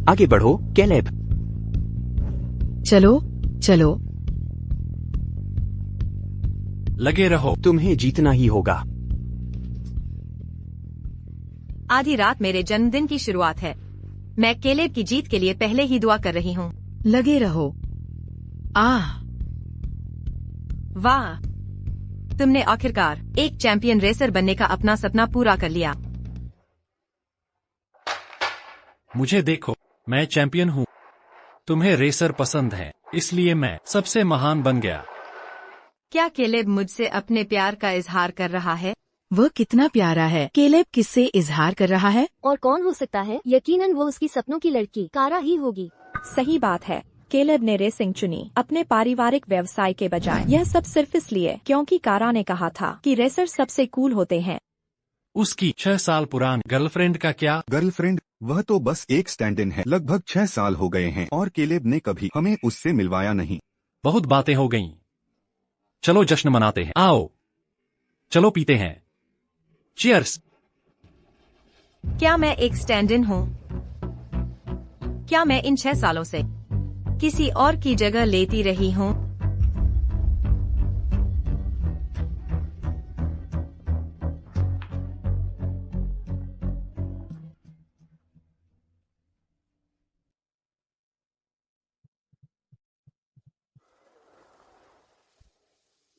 आगे बढ़ो, कैलेब। चलो चलो। लगे रहो। तुम्हें जीतना ही होगा। आधी रात मेरे जन्मदिन की शुरुआत है। मैं कैलेब की जीत के लिए पहले ही दुआ कर रही हूँ। लगे रहो। आह, वाह, तुमने आखिरकार एक चैंपियन रेसर बनने का अपना सपना पूरा कर लिया। मुझे देखो, मैं चैंपियन हूँ। तुम्हें रेसर पसंद है, इसलिए मैं सबसे महान बन गया। क्या कैलेब मुझसे अपने प्यार का इजहार कर रहा है? वह कितना प्यारा है। कैलेब किससे इजहार कर रहा है? और कौन हो सकता है? यकीनन वो उसकी सपनों की लड़की कारा ही होगी। सही बात है। कैलेब ने रेसिंग चुनी अपने पारिवारिक व्यवसाय के बजाय। यह सब सिर्फ इसलिए क्योंकि कारा ने कहा था कि रेसर सबसे कूल होते हैं। उसकी 6 साल पुरानी गर्लफ्रेंड का क्या? गर्लफ्रेंड? वह तो बस एक स्टैंड इन है। लगभग 6 साल हो गए हैं और कैलेब ने कभी हमें उससे मिलवाया नहीं। बहुत बातें हो गईं। चलो जश्न मनाते हैं। आओ, चलो पीते हैं। चीयर्स। क्या मैं एक स्टैंड इन हूँ? क्या मैं इन 6 सालों से किसी और की जगह लेती रही हूँ?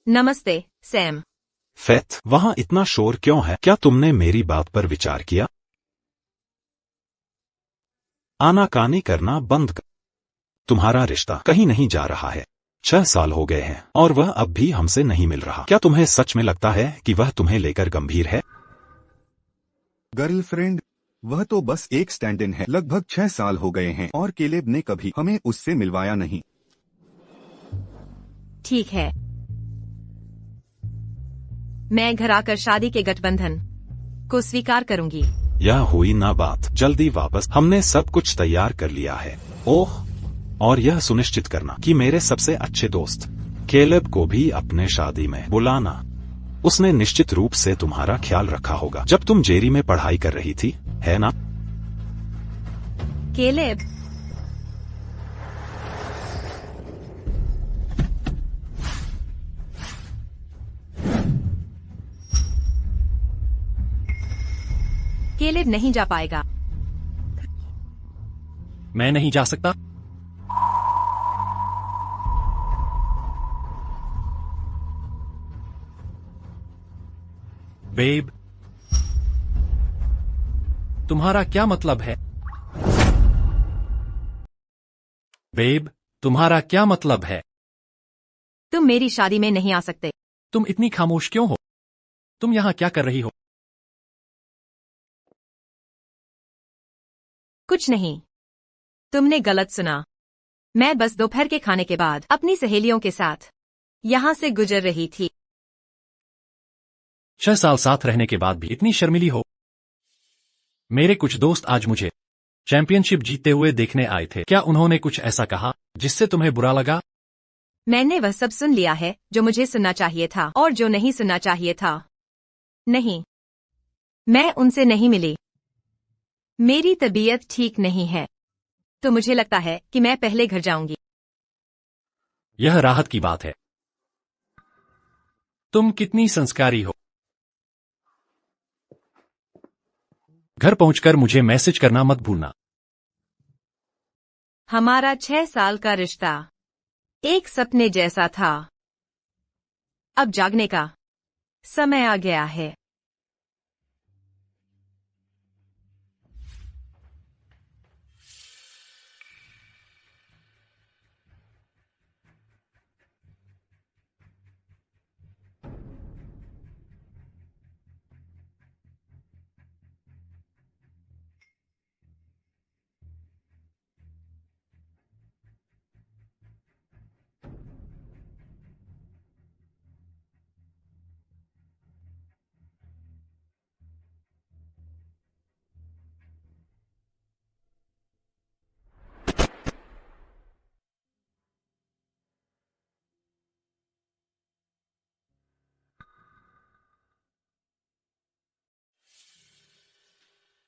नमस्ते, सैम। फेथ, वहाँ इतना शोर क्यों है? क्या तुमने मेरी बात पर विचार किया? आनाकानी करना बंद कर। तुम्हारा रिश्ता कहीं नहीं जा रहा है। 6 साल हो गए हैं और वह अब भी हमसे नहीं मिल रहा। क्या तुम्हें सच में लगता है कि वह तुम्हें लेकर गंभीर है? गर्लफ्रेंड? वह तो बस एक स्टैंड इन है। लगभग 6 साल हो गए हैं और कैलेब ने कभी हमें उससे मिलवाया नहीं। ठीक है, मैं घर आकर शादी के गठबंधन को स्वीकार करूंगी। यह हुई ना बात। जल्दी वापस। हमने सब कुछ तैयार कर लिया है। ओह, और यह सुनिश्चित करना कि मेरे सबसे अच्छे दोस्त कैलेब को भी अपने शादी में बुलाना। उसने निश्चित रूप से तुम्हारा ख्याल रखा होगा जब तुम जेरी में पढ़ाई कर रही थी, है ना? कैलेब, कैलेब नहीं जा पाएगा। मैं नहीं जा सकता। बेब, तुम्हारा क्या मतलब है? बेब, तुम्हारा क्या मतलब है? तुम मेरी शादी में नहीं आ सकते। तुम इतनी खामोश क्यों हो? तुम यहाँ क्या कर रही हो? कुछ नहीं, तुमने गलत सुना। मैं बस दोपहर के खाने के बाद अपनी सहेलियों के साथ यहाँ से गुजर रही थी। 6 साल साथ रहने के बाद भी इतनी शर्मिली हो? मेरे कुछ दोस्त आज मुझे चैंपियनशिप जीतते हुए देखने आए थे। क्या उन्होंने कुछ ऐसा कहा जिससे तुम्हें बुरा लगा? मैंने वह सब सुन लिया है जो मुझे सुनना चाहिए था और जो नहीं सुनना चाहिए था। नहीं, मैं उनसे नहीं मिली। मेरी तबीयत ठीक नहीं है, तो मुझे लगता है कि मैं पहले घर जाऊंगी। यह राहत की बात है। तुम कितनी संस्कारी हो। घर पहुंचकर मुझे मैसेज करना मत भूलना। हमारा 6 साल का रिश्ता एक सपने जैसा था। अब जागने का समय आ गया है।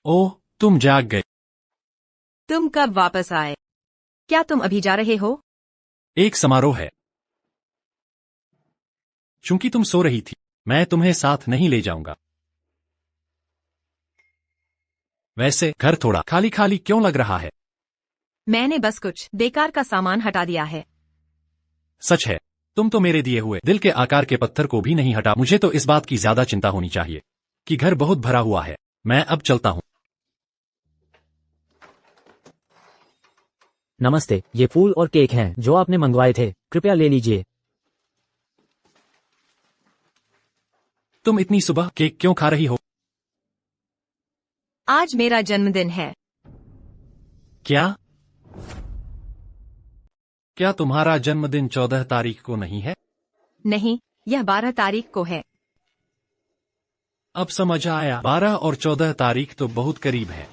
ओह, तुम जाग गए। तुम कब वापस आए? क्या तुम अभी जा रहे हो? एक समारोह है। चूंकि तुम सो रही थी, मैं तुम्हें साथ नहीं ले जाऊंगा। वैसे घर थोड़ा खाली खाली क्यों लग रहा है? मैंने बस कुछ बेकार का सामान हटा दिया है। सच है, तुम तो मेरे दिए हुए दिल के आकार के पत्थर को भी नहीं हटा। मुझे तो इस बात की ज्यादा चिंता होनी चाहिए कि घर बहुत भरा हुआ है। मैं अब चलता हूँ। नमस्ते, ये फूल और केक हैं जो आपने मंगवाए थे, कृपया ले लीजिए। तुम इतनी सुबह केक क्यों खा रही हो? आज मेरा जन्मदिन है। क्या क्या तुम्हारा जन्मदिन 14 तारीख को नहीं है? नहीं, यह 12 तारीख को है। अब समझ आया, 12 और 14 तारीख तो बहुत करीब है।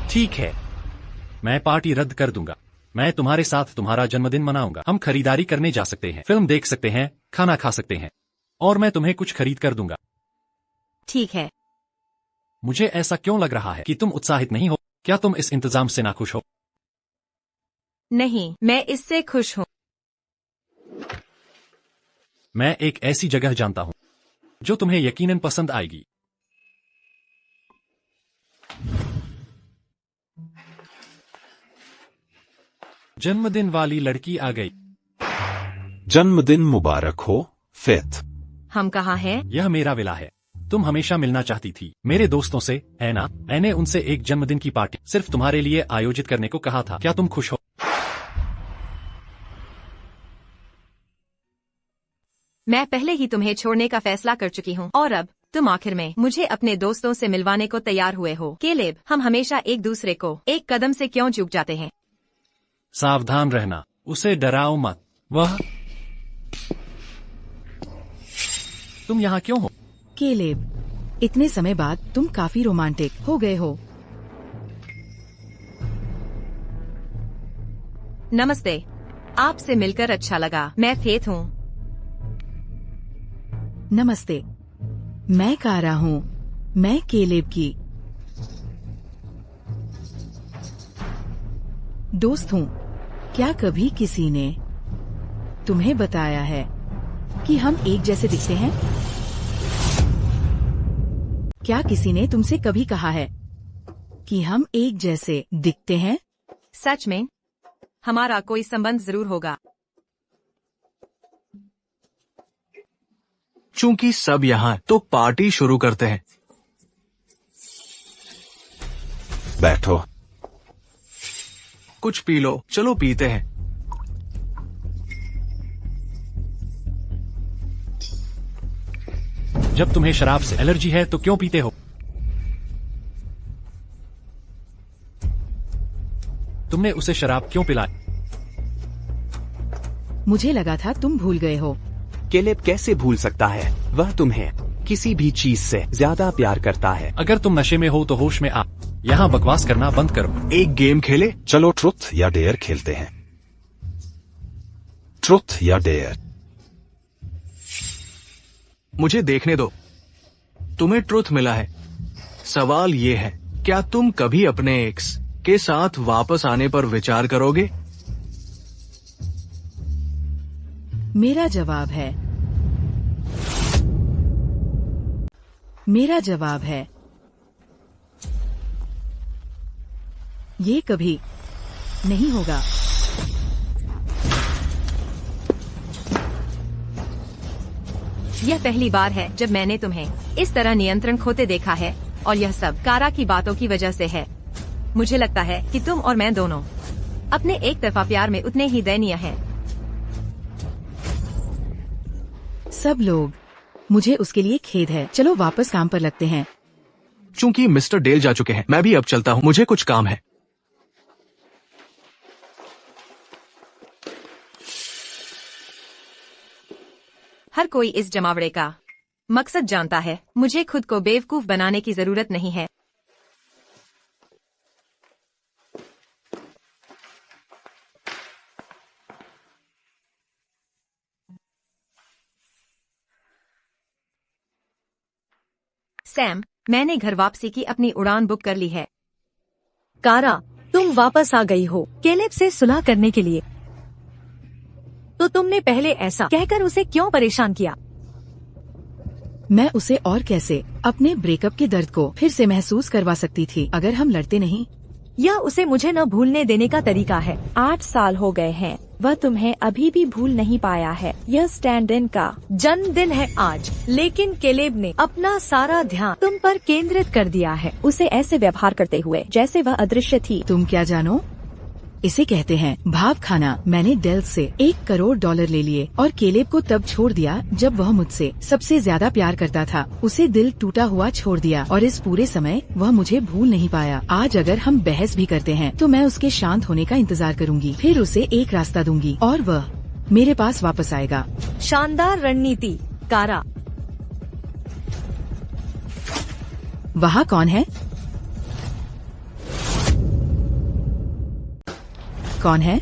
ठीक है, मैं पार्टी रद्द कर दूंगा। मैं तुम्हारे साथ तुम्हारा जन्मदिन मनाऊंगा। हम खरीदारी करने जा सकते हैं, फिल्म देख सकते हैं, खाना खा सकते हैं, और मैं तुम्हें कुछ खरीद कर दूंगा। ठीक है। मुझे ऐसा क्यों लग रहा है कि तुम उत्साहित नहीं हो? क्या तुम इस इंतजाम से नाखुश हो? नहीं, मैं इससे खुश हूँ। मैं एक ऐसी जगह जानता हूँ जो तुम्हें यकीनन पसंद आएगी। जन्मदिन वाली लड़की आ गई। जन्मदिन मुबारक हो, फेथ। हम कहाँ हैं? यह मेरा विला है। तुम हमेशा मिलना चाहती थी मेरे दोस्तों से, है ना? मैंने उनसे एक जन्मदिन की पार्टी सिर्फ तुम्हारे लिए आयोजित करने को कहा था। क्या तुम खुश हो? मैं पहले ही तुम्हें छोड़ने का फैसला कर चुकी हूँ, और अब तुम आखिर में मुझे अपने दोस्तों से मिलवाने को तैयार हुए हो। केलेब, हम हमेशा एक दूसरे को एक कदम से क्यों चूक जाते हैं? सावधान रहना, उसे डराओ मत। वह तुम यहाँ क्यों हो? केलेब, इतने समय बाद तुम काफी रोमांटिक हो गए हो। नमस्ते, आपसे मिलकर अच्छा लगा। मैं फेथ हूँ। नमस्ते, मैं कारा हूँ। मैं केलेब की दोस्त हूँ। क्या कभी किसी ने तुम्हें बताया है कि हम एक जैसे दिखते हैं? क्या किसी ने तुमसे कभी कहा है कि हम एक जैसे दिखते हैं? सच में? हमारा कोई संबंध जरूर होगा। चूंकि सब यहाँ तो पार्टी शुरू करते हैं। बैठो। कुछ पी लो, चलो पीते हैं। जब तुम्हें शराब से एलर्जी है तो क्यों पीते हो? तुमने उसे शराब क्यों पिलाई? मुझे लगा था तुम भूल गए हो। केलेब कैसे भूल सकता है? वह तुम्हें किसी भी चीज से ज्यादा प्यार करता है। अगर तुम नशे में हो तो होश में आ। यहाँ बकवास करना बंद करो। एक गेम खेले? चलो ट्रुथ या डेयर खेलते हैं। ट्रुथ या डेयर। मुझे देखने दो। तुम्हें ट्रुथ मिला है। सवाल ये है, क्या तुम कभी अपने एक्स के साथ वापस आने पर विचार करोगे? मेरा जवाब है ये कभी नहीं होगा। यह पहली बार है जब मैंने तुम्हें इस तरह नियंत्रण खोते देखा है, और यह सब कारा की बातों की वजह से है। मुझे लगता है कि तुम और मैं दोनों अपने एक तरफा प्यार में उतने ही दयनीय हैं। सब लोग, मुझे उसके लिए खेद है। चलो वापस काम पर लगते हैं। चूंकि मिस्टर डेल जा चुके हैं, मैं भी अब चलता हूँ। मुझे कुछ काम है। हर कोई इस जमावड़े का मकसद जानता है। मुझे खुद को बेवकूफ बनाने की जरूरत नहीं है। सैम, मैंने घर वापसी की अपनी उड़ान बुक कर ली है। कारा, तुम वापस आ गई हो केलेब से सुलह करने के लिए। तो तुमने पहले ऐसा कहकर उसे क्यों परेशान किया? मैं उसे और कैसे अपने ब्रेकअप के दर्द को फिर से महसूस करवा सकती थी अगर हम लड़ते नहीं। यह उसे मुझे न भूलने देने का तरीका है। 8 साल हो गए हैं, वह तुम्हें अभी भी भूल नहीं पाया है। यह स्टैंड इन का जन्मदिन है आज, लेकिन केलेब ने अपना सारा ध्यान तुम पर केंद्रित कर दिया है, उसे ऐसे व्यवहार करते हुए जैसे वह अदृश्य थी। तुम क्या जानो, इसे कहते हैं भाव खाना। मैंने डेल से $1 करोड़ ले लिए और केलेब को तब छोड़ दिया जब वह मुझसे सबसे ज्यादा प्यार करता था। उसे दिल टूटा हुआ छोड़ दिया और इस पूरे समय वह मुझे भूल नहीं पाया। आज अगर हम बहस भी करते हैं तो मैं उसके शांत होने का इंतजार करूंगी, फिर उसे एक रास्ता दूंगी और वह मेरे पास वापस आएगा। शानदार रणनीति, कारा। वहाँ कौन है? कौन है?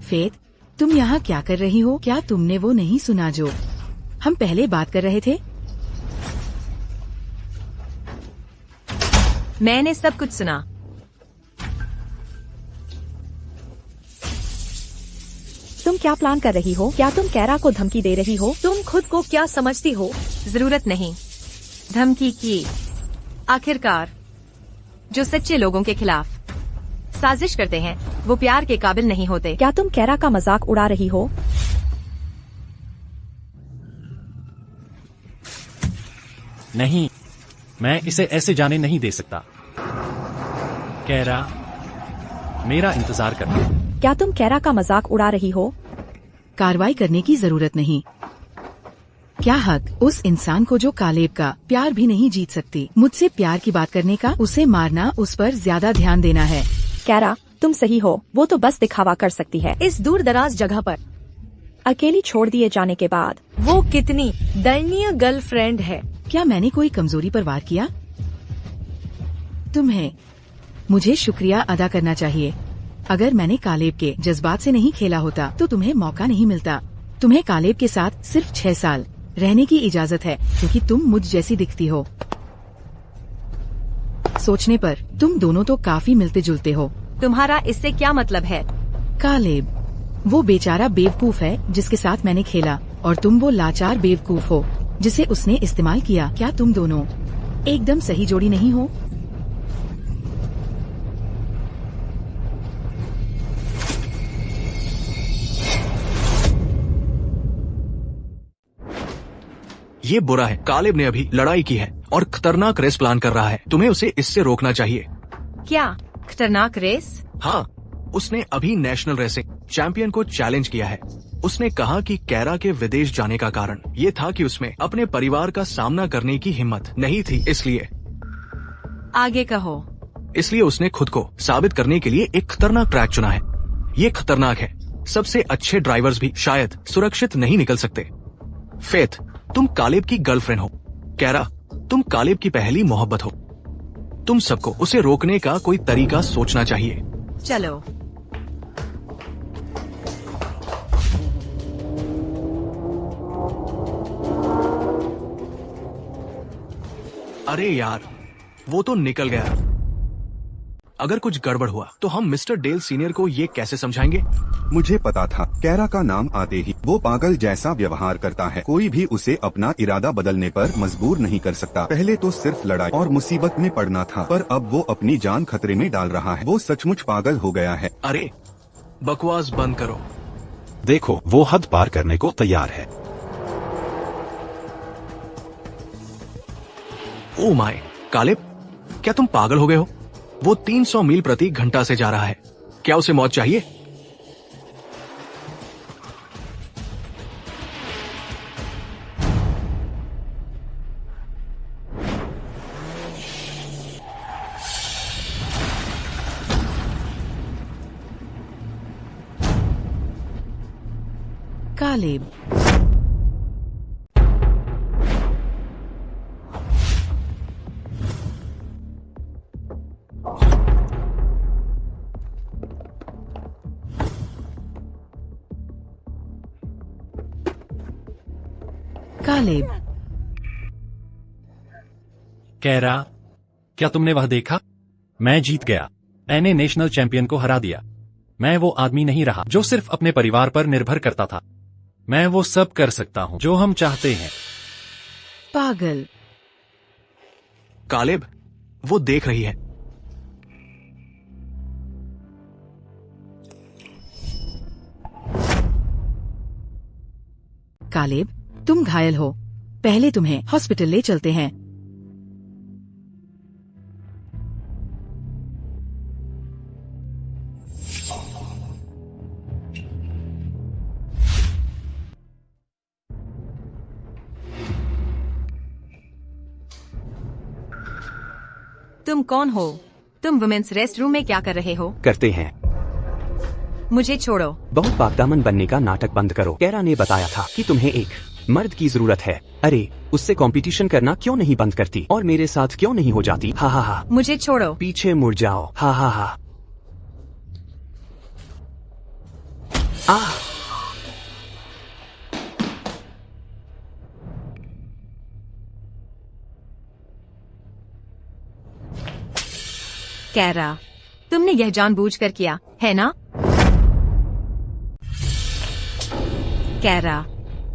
फेथ, तुम यहाँ क्या कर रही हो? क्या तुमने वो नहीं सुना जो हम पहले बात कर रहे थे? मैंने सब कुछ सुना। तुम क्या प्लान कर रही हो? क्या तुम कैरा को धमकी दे रही हो? तुम खुद को क्या समझती हो? जरूरत नहीं धमकी की। आखिरकार जो सच्चे लोगों के खिलाफ साजिश करते हैं वो प्यार के काबिल नहीं होते। क्या तुम कैरा का मजाक उड़ा रही हो? नहीं, मैं इसे ऐसे जाने नहीं दे सकता। कैरा, मेरा इंतजार करना। क्या तुम कैरा का मजाक उड़ा रही हो? कार्रवाई करने की जरूरत नहीं। क्या हक उस इंसान को जो कालेब का प्यार भी नहीं जीत सकती। मुझसे प्यार की बात करने का, उसे मारना, उस पर ज्यादा ध्यान देना है। कैरा, तुम सही हो, वो तो बस दिखावा कर सकती है इस दूर दराज जगह पर। अकेली छोड़ दिए जाने के बाद वो कितनी दयनीय गर्लफ्रेंड है। क्या मैंने कोई कमजोरी पर वार किया? तुम्हें मुझे शुक्रिया अदा करना चाहिए। अगर मैंने कालेब के जज्बात से नहीं खेला होता तो तुम्हें मौका नहीं मिलता। तुम्हें कालेब के साथ सिर्फ 6 साल रहने की इजाजत है क्योंकि तुम मुझ जैसी दिखती हो। सोचने पर तुम दोनों तो काफी मिलते जुलते हो। तुम्हारा इससे क्या मतलब है? कालेब वो बेचारा बेवकूफ है जिसके साथ मैंने खेला और तुम वो लाचार बेवकूफ हो जिसे उसने इस्तेमाल किया। क्या तुम दोनों एकदम सही जोड़ी नहीं हो? ये बुरा है। कालेब ने अभी लड़ाई की है और खतरनाक रेस प्लान कर रहा है। तुम्हें उसे इससे रोकना चाहिए। क्या खतरनाक रेस? हाँ, उसने अभी नेशनल रेसिंग चैंपियन को चैलेंज किया है। उसने कहा कि कैरा के विदेश जाने का कारण ये था कि उसमें अपने परिवार का सामना करने की हिम्मत नहीं थी। इसलिए आगे कहो। इसलिए उसने खुद को साबित करने के लिए एक खतरनाक ट्रैक चुना है। ये खतरनाक है। सबसे अच्छे ड्राइवर्स भी शायद सुरक्षित नहीं निकल सकते। फेथ, तुम कालेब की गर्लफ्रेंड हो। कैरा, तुम कालेब की पहली मोहब्बत हो। तुम सबको उसे रोकने का कोई तरीका सोचना चाहिए। चलो। अरे यार, वो तो निकल गया। अगर कुछ गड़बड़ हुआ तो हम मिस्टर डेल सीनियर को ये कैसे समझाएंगे? मुझे पता था कैरा का नाम आते ही वो पागल जैसा व्यवहार करता है। कोई भी उसे अपना इरादा बदलने पर मजबूर नहीं कर सकता। पहले तो सिर्फ लड़ाई और मुसीबत में पड़ना था, पर अब वो अपनी जान खतरे में डाल रहा है। वो सचमुच पागल हो गया है। अरे बकवास बंद करो। देखो, वो हद पार करने को तैयार है। ओ माय, कालेब, क्या तुम पागल हो गए हो? वो 300 मील प्रति घंटा से जा रहा है। क्या उसे मौत चाहिए? कालेब, कालेब, कैरा, क्या तुमने वह देखा? मैं जीत गया। मैंने नेशनल चैंपियन को हरा दिया। मैं वो आदमी नहीं रहा जो सिर्फ अपने परिवार पर निर्भर करता था। मैं वो सब कर सकता हूँ जो हम चाहते हैं। पागल। कालेब, वो देख रही है। कालेब, तुम घायल हो। पहले तुम्हें हॉस्पिटल ले चलते हैं। तुम कौन हो? तुम वुमेन्स रेस्ट रूम में क्या कर रहे हो? करते हैं। मुझे छोड़ो। बहुत बागदामन बनने का नाटक बंद करो। कैरा ने बताया था कि तुम्हें एक मर्द की जरूरत है। अरे, उससे कंपटीशन करना क्यों नहीं बंद करती और मेरे साथ क्यों नहीं हो जाती? हा हा हा। मुझे छोड़ो। पीछे मुड़ जाओ। हा हा हा। आह। कैरा, तुमने यह जानबूझकर किया है ना? कैरा,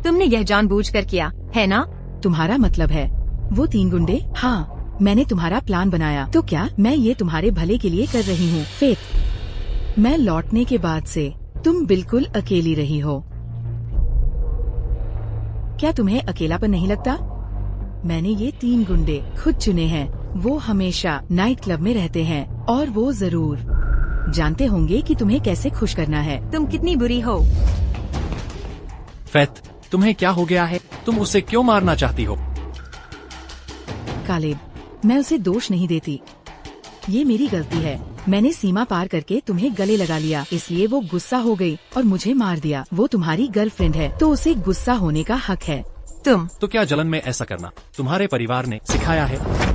तुमने यह जानबूझकर किया है ना? तुम्हारा मतलब है वो 3 गुंडे? हाँ, मैंने तुम्हारा प्लान बनाया। तो क्या मैं ये तुम्हारे भले के लिए कर रही हूँ? फेथ, मैं लौटने के बाद से तुम बिल्कुल अकेली रही हो। क्या तुम्हें अकेलापन नहीं लगता? मैंने ये 3 गुंडे खुद चुने हैं। वो हमेशा नाइट क्लब में रहते हैं और वो जरूर जानते होंगे कि तुम्हें कैसे खुश करना है। तुम कितनी बुरी हो। फैथ, तुम्हें क्या हो गया है? तुम उसे क्यों मारना चाहती हो? कालेब, मैं उसे दोष नहीं देती। ये मेरी गलती है। मैंने सीमा पार करके तुम्हें गले लगा लिया, इसलिए वो गुस्सा हो गई और मुझे मार दिया। वो तुम्हारी गर्लफ्रेंड है तो उसे गुस्सा होने का हक है। तुम तो क्या जलन में ऐसा करना तुम्हारे परिवार ने सिखाया है?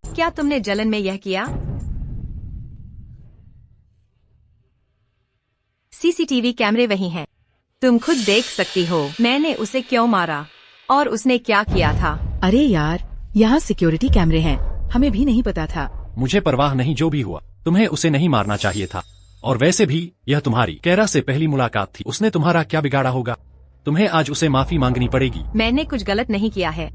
क्या तुमने जलन में यह किया? सीसीटीवी कैमरे वही हैं। तुम खुद देख सकती हो मैंने उसे क्यों मारा और उसने क्या किया था। अरे यार, यहाँ सिक्योरिटी कैमरे हैं। हमें भी नहीं पता था। मुझे परवाह नहीं जो भी हुआ। तुम्हें उसे नहीं मारना चाहिए था। और वैसे भी यह तुम्हारी कैरा से पहली मुलाकात थी। उसने तुम्हारा क्या बिगाड़ा होगा? तुम्हें आज उसे माफी मांगनी पड़ेगी। मैंने कुछ गलत नहीं किया है।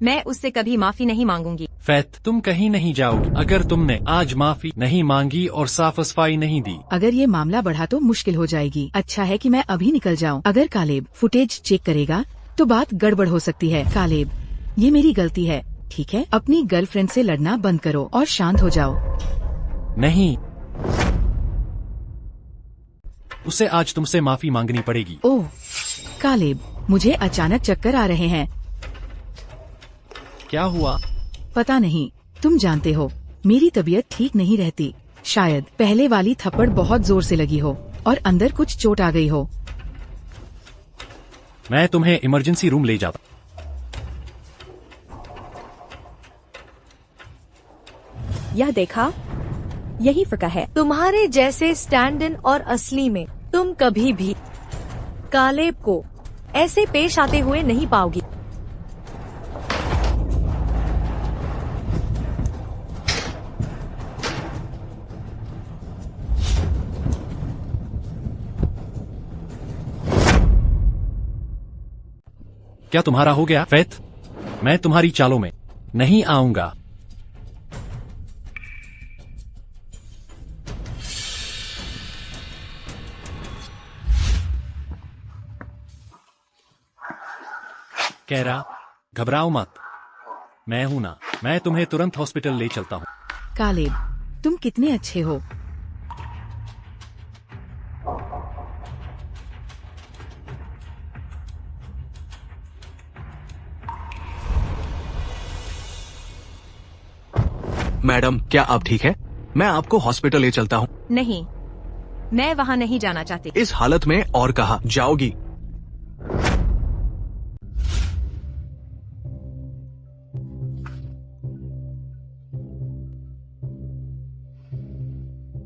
मैं उससे कभी माफी नहीं मांगूंगी। फैथ, तुम कहीं नहीं जाओगी अगर तुमने आज माफी नहीं मांगी और साफ सफाई नहीं दी। अगर ये मामला बढ़ा तो मुश्किल हो जाएगी। अच्छा है कि मैं अभी निकल जाऊं। अगर कालेब फुटेज चेक करेगा तो बात गड़बड़ हो सकती है। कालेब, ये मेरी गलती है, ठीक है? अपनी गर्लफ्रेंड से लड़ना बंद करो और शांत हो जाओ। नहीं, उसे आज तुमसे माफी मांगनी पड़ेगी। ओह कालेब, मुझे अचानक चक्कर आ रहे हैं। क्या हुआ? पता नहीं, तुम जानते हो मेरी तबीयत ठीक नहीं रहती। शायद पहले वाली थप्पड़ बहुत जोर से लगी हो और अंदर कुछ चोट आ गई हो। मैं तुम्हें इमरजेंसी रूम ले जाता। यह देखा, यही फर्क है तुम्हारे जैसे स्टैंड इन और असली में। तुम कभी भी कालेब को ऐसे पेश आते हुए नहीं पाओगी। क्या तुम्हारा हो गया फैथ? मैं तुम्हारी चालों में नहीं आऊंगा। कैरा, घबराओ मत। मैं हूं ना। मैं तुम्हें तुरंत हॉस्पिटल ले चलता हूं। कालेब, तुम कितने अच्छे हो। मैडम, क्या आप ठीक है? मैं आपको हॉस्पिटल ले चलता हूँ। नहीं, मैं वहाँ नहीं जाना चाहती। इस हालत में और कहाँ जाओगी?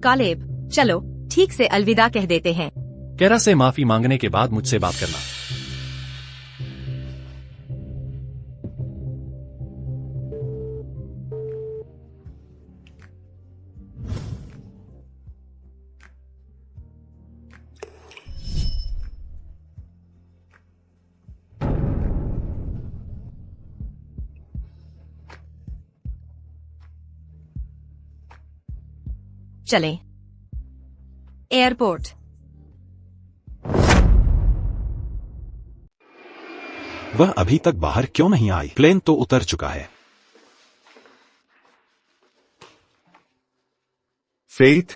कालेब, चलो ठीक से अलविदा कह देते हैं। कैरा से माफी मांगने के बाद मुझसे बात करना। चलें। एयरपोर्ट। वह अभी तक बाहर क्यों नहीं आई? प्लेन तो उतर चुका है। फेथ,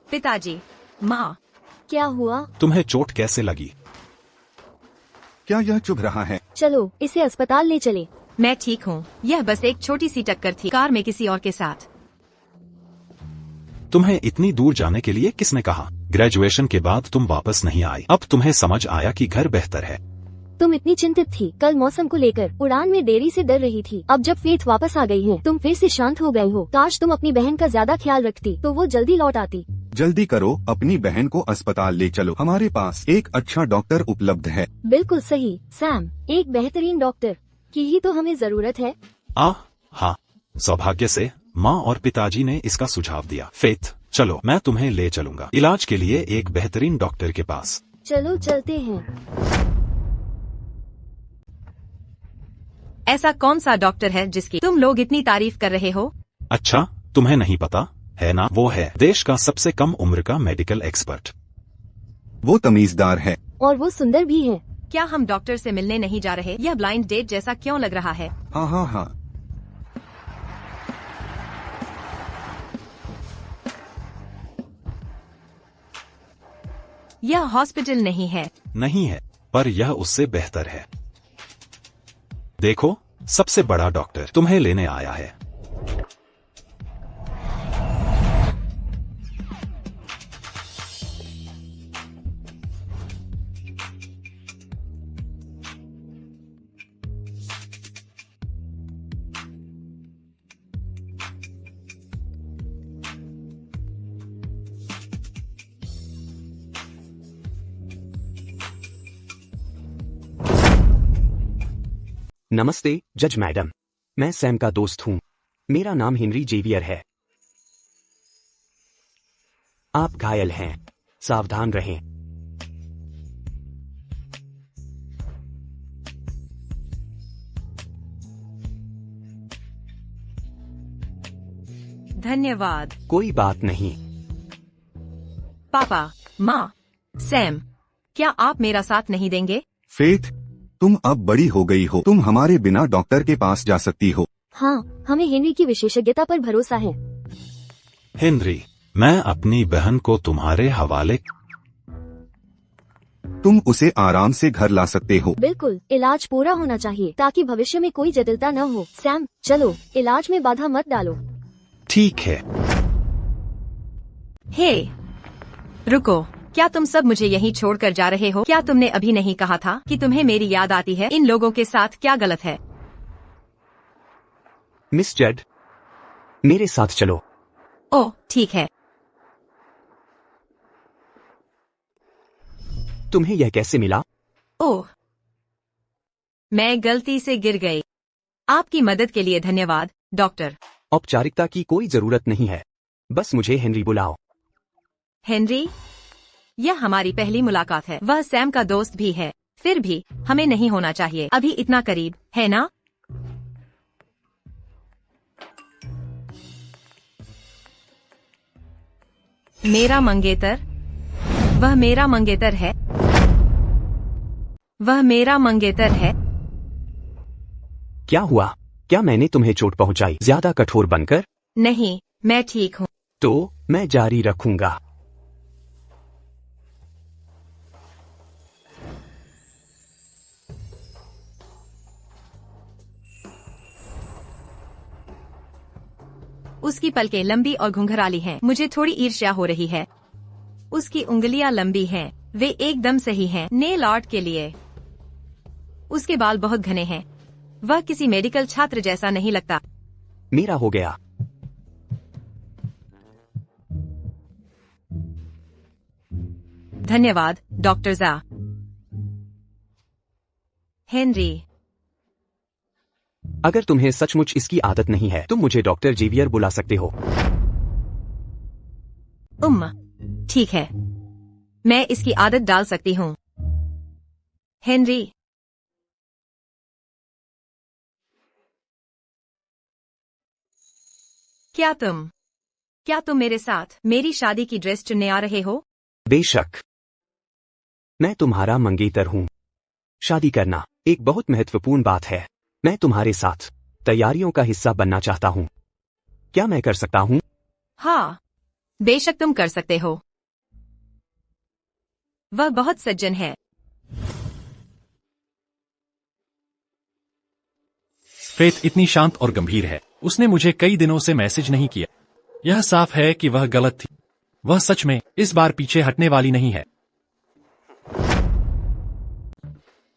पिताजी, माँ, क्या हुआ? तुम्हें चोट कैसे लगी? क्या यह चुभ रहा है? चलो इसे अस्पताल ले चले। मैं ठीक हूँ। यह बस एक छोटी सी टक्कर थी कार में किसी और के साथ। तुम्हें इतनी दूर जाने के लिए किसने कहा? ग्रेजुएशन के बाद तुम वापस नहीं आई। अब तुम्हें समझ आया कि घर बेहतर है। तुम इतनी चिंतित थी कल मौसम को लेकर, उड़ान में देरी से डर रही थी। अब जब फेथ वापस आ गई है, तुम फिर से शांत हो गए हो। काश तुम अपनी बहन का ज्यादा ख्याल रखती तो वो जल्दी लौट आती। जल्दी करो, अपनी बहन को अस्पताल ले चलो। हमारे पास एक अच्छा डॉक्टर उपलब्ध है। बिल्कुल सही सैम, एक बेहतरीन डॉक्टर की ही तो हमें जरूरत है। हाँ, सौभाग्य से माँ और पिताजी ने इसका सुझाव दिया। फेथ, चलो मैं तुम्हें ले चलूंगा इलाज के लिए एक बेहतरीन डॉक्टर के पास। चलो चलते हैं। ऐसा कौन सा डॉक्टर है जिसकी तुम लोग इतनी तारीफ कर रहे हो? अच्छा, तुम्हें नहीं पता है ना? वो है देश का सबसे कम उम्र का मेडिकल एक्सपर्ट। वो तमीजदार है और वो सुंदर भी है। क्या हम डॉक्टर से मिलने नहीं जा रहे? यह ब्लाइंड डेट जैसा क्यों लग रहा है? हाँ। यह हॉस्पिटल नहीं है। नहीं है, पर यह उससे बेहतर है। देखो, सबसे बड़ा डॉक्टर तुम्हें लेने आया है। नमस्ते जज मैडम, मैं सैम का दोस्त हूँ। मेरा नाम हेनरी जेवियर है। आप घायल हैं, सावधान रहें। धन्यवाद। कोई बात नहीं। पापा, माँ, सैम, क्या आप मेरा साथ नहीं देंगे? फेथ, तुम अब बड़ी हो गई हो। तुम हमारे बिना डॉक्टर के पास जा सकती हो। हाँ, हमें हेनरी की विशेषज्ञता पर भरोसा है। हेनरी, मैं अपनी बहन को तुम्हारे हवाले। तुम उसे आराम से घर ला सकते हो। बिल्कुल, इलाज पूरा होना चाहिए ताकि भविष्य में कोई जटिलता न हो। सैम, चलो, इलाज में बाधा मत डालो। ठीक है। हे, रुको, क्या तुम सब मुझे यहीं छोड़कर जा रहे हो? क्या तुमने अभी नहीं कहा था कि तुम्हें मेरी याद आती है? इन लोगों के साथ क्या गलत है? मिस जड, मेरे साथ चलो। ओह, ठीक है। तुम्हें यह कैसे मिला? ओह, मैं गलती से गिर गई। आपकी मदद के लिए धन्यवाद, डॉक्टर। औपचारिकता की कोई जरूरत नहीं है, बस मुझे हेनरी बुलाओ। हेनरी, यह हमारी पहली मुलाकात है। वह सैम का दोस्त भी है। फिर भी हमें नहीं होना चाहिए अभी इतना करीब, है ना? मेरा मंगेतर, वह मेरा मंगेतर है। वह मेरा मंगेतर है। क्या हुआ? क्या मैंने तुम्हें चोट पहुंचाई ज्यादा कठोर बनकर? नहीं, मैं ठीक हूँ। तो मैं जारी रखूंगा। उसकी पलकें लंबी और घुंघराली हैं। मुझे थोड़ी ईर्ष्या हो रही है। उसकी उंगलियां लंबी हैं। वे एकदम सही हैं नेल आर्ट के लिए। उसके बाल बहुत घने हैं। वह किसी मेडिकल छात्र जैसा नहीं लगता। मेरा हो गया। धन्यवाद, डॉक्टर ज़ा। हेनरी, अगर तुम्हें सचमुच इसकी आदत नहीं है, तुम मुझे डॉक्टर जेवियर बुला सकते हो। ठीक है, मैं इसकी आदत डाल सकती हूँ। हेनरी, क्या तुम मेरे साथ मेरी शादी की ड्रेस चुनने आ रहे हो? बेशक, मैं तुम्हारा मंगेतर हूँ। शादी करना एक बहुत महत्वपूर्ण बात है। मैं तुम्हारे साथ तैयारियों का हिस्सा बनना चाहता हूँ। क्या मैं कर सकता हूँ? हाँ, बेशक तुम कर सकते हो। वह बहुत सज्जन है। फेथ इतनी शांत और गंभीर है। उसने मुझे कई दिनों से मैसेज नहीं किया। यह साफ है कि वह गलत थी। वह सच में इस बार पीछे हटने वाली नहीं है।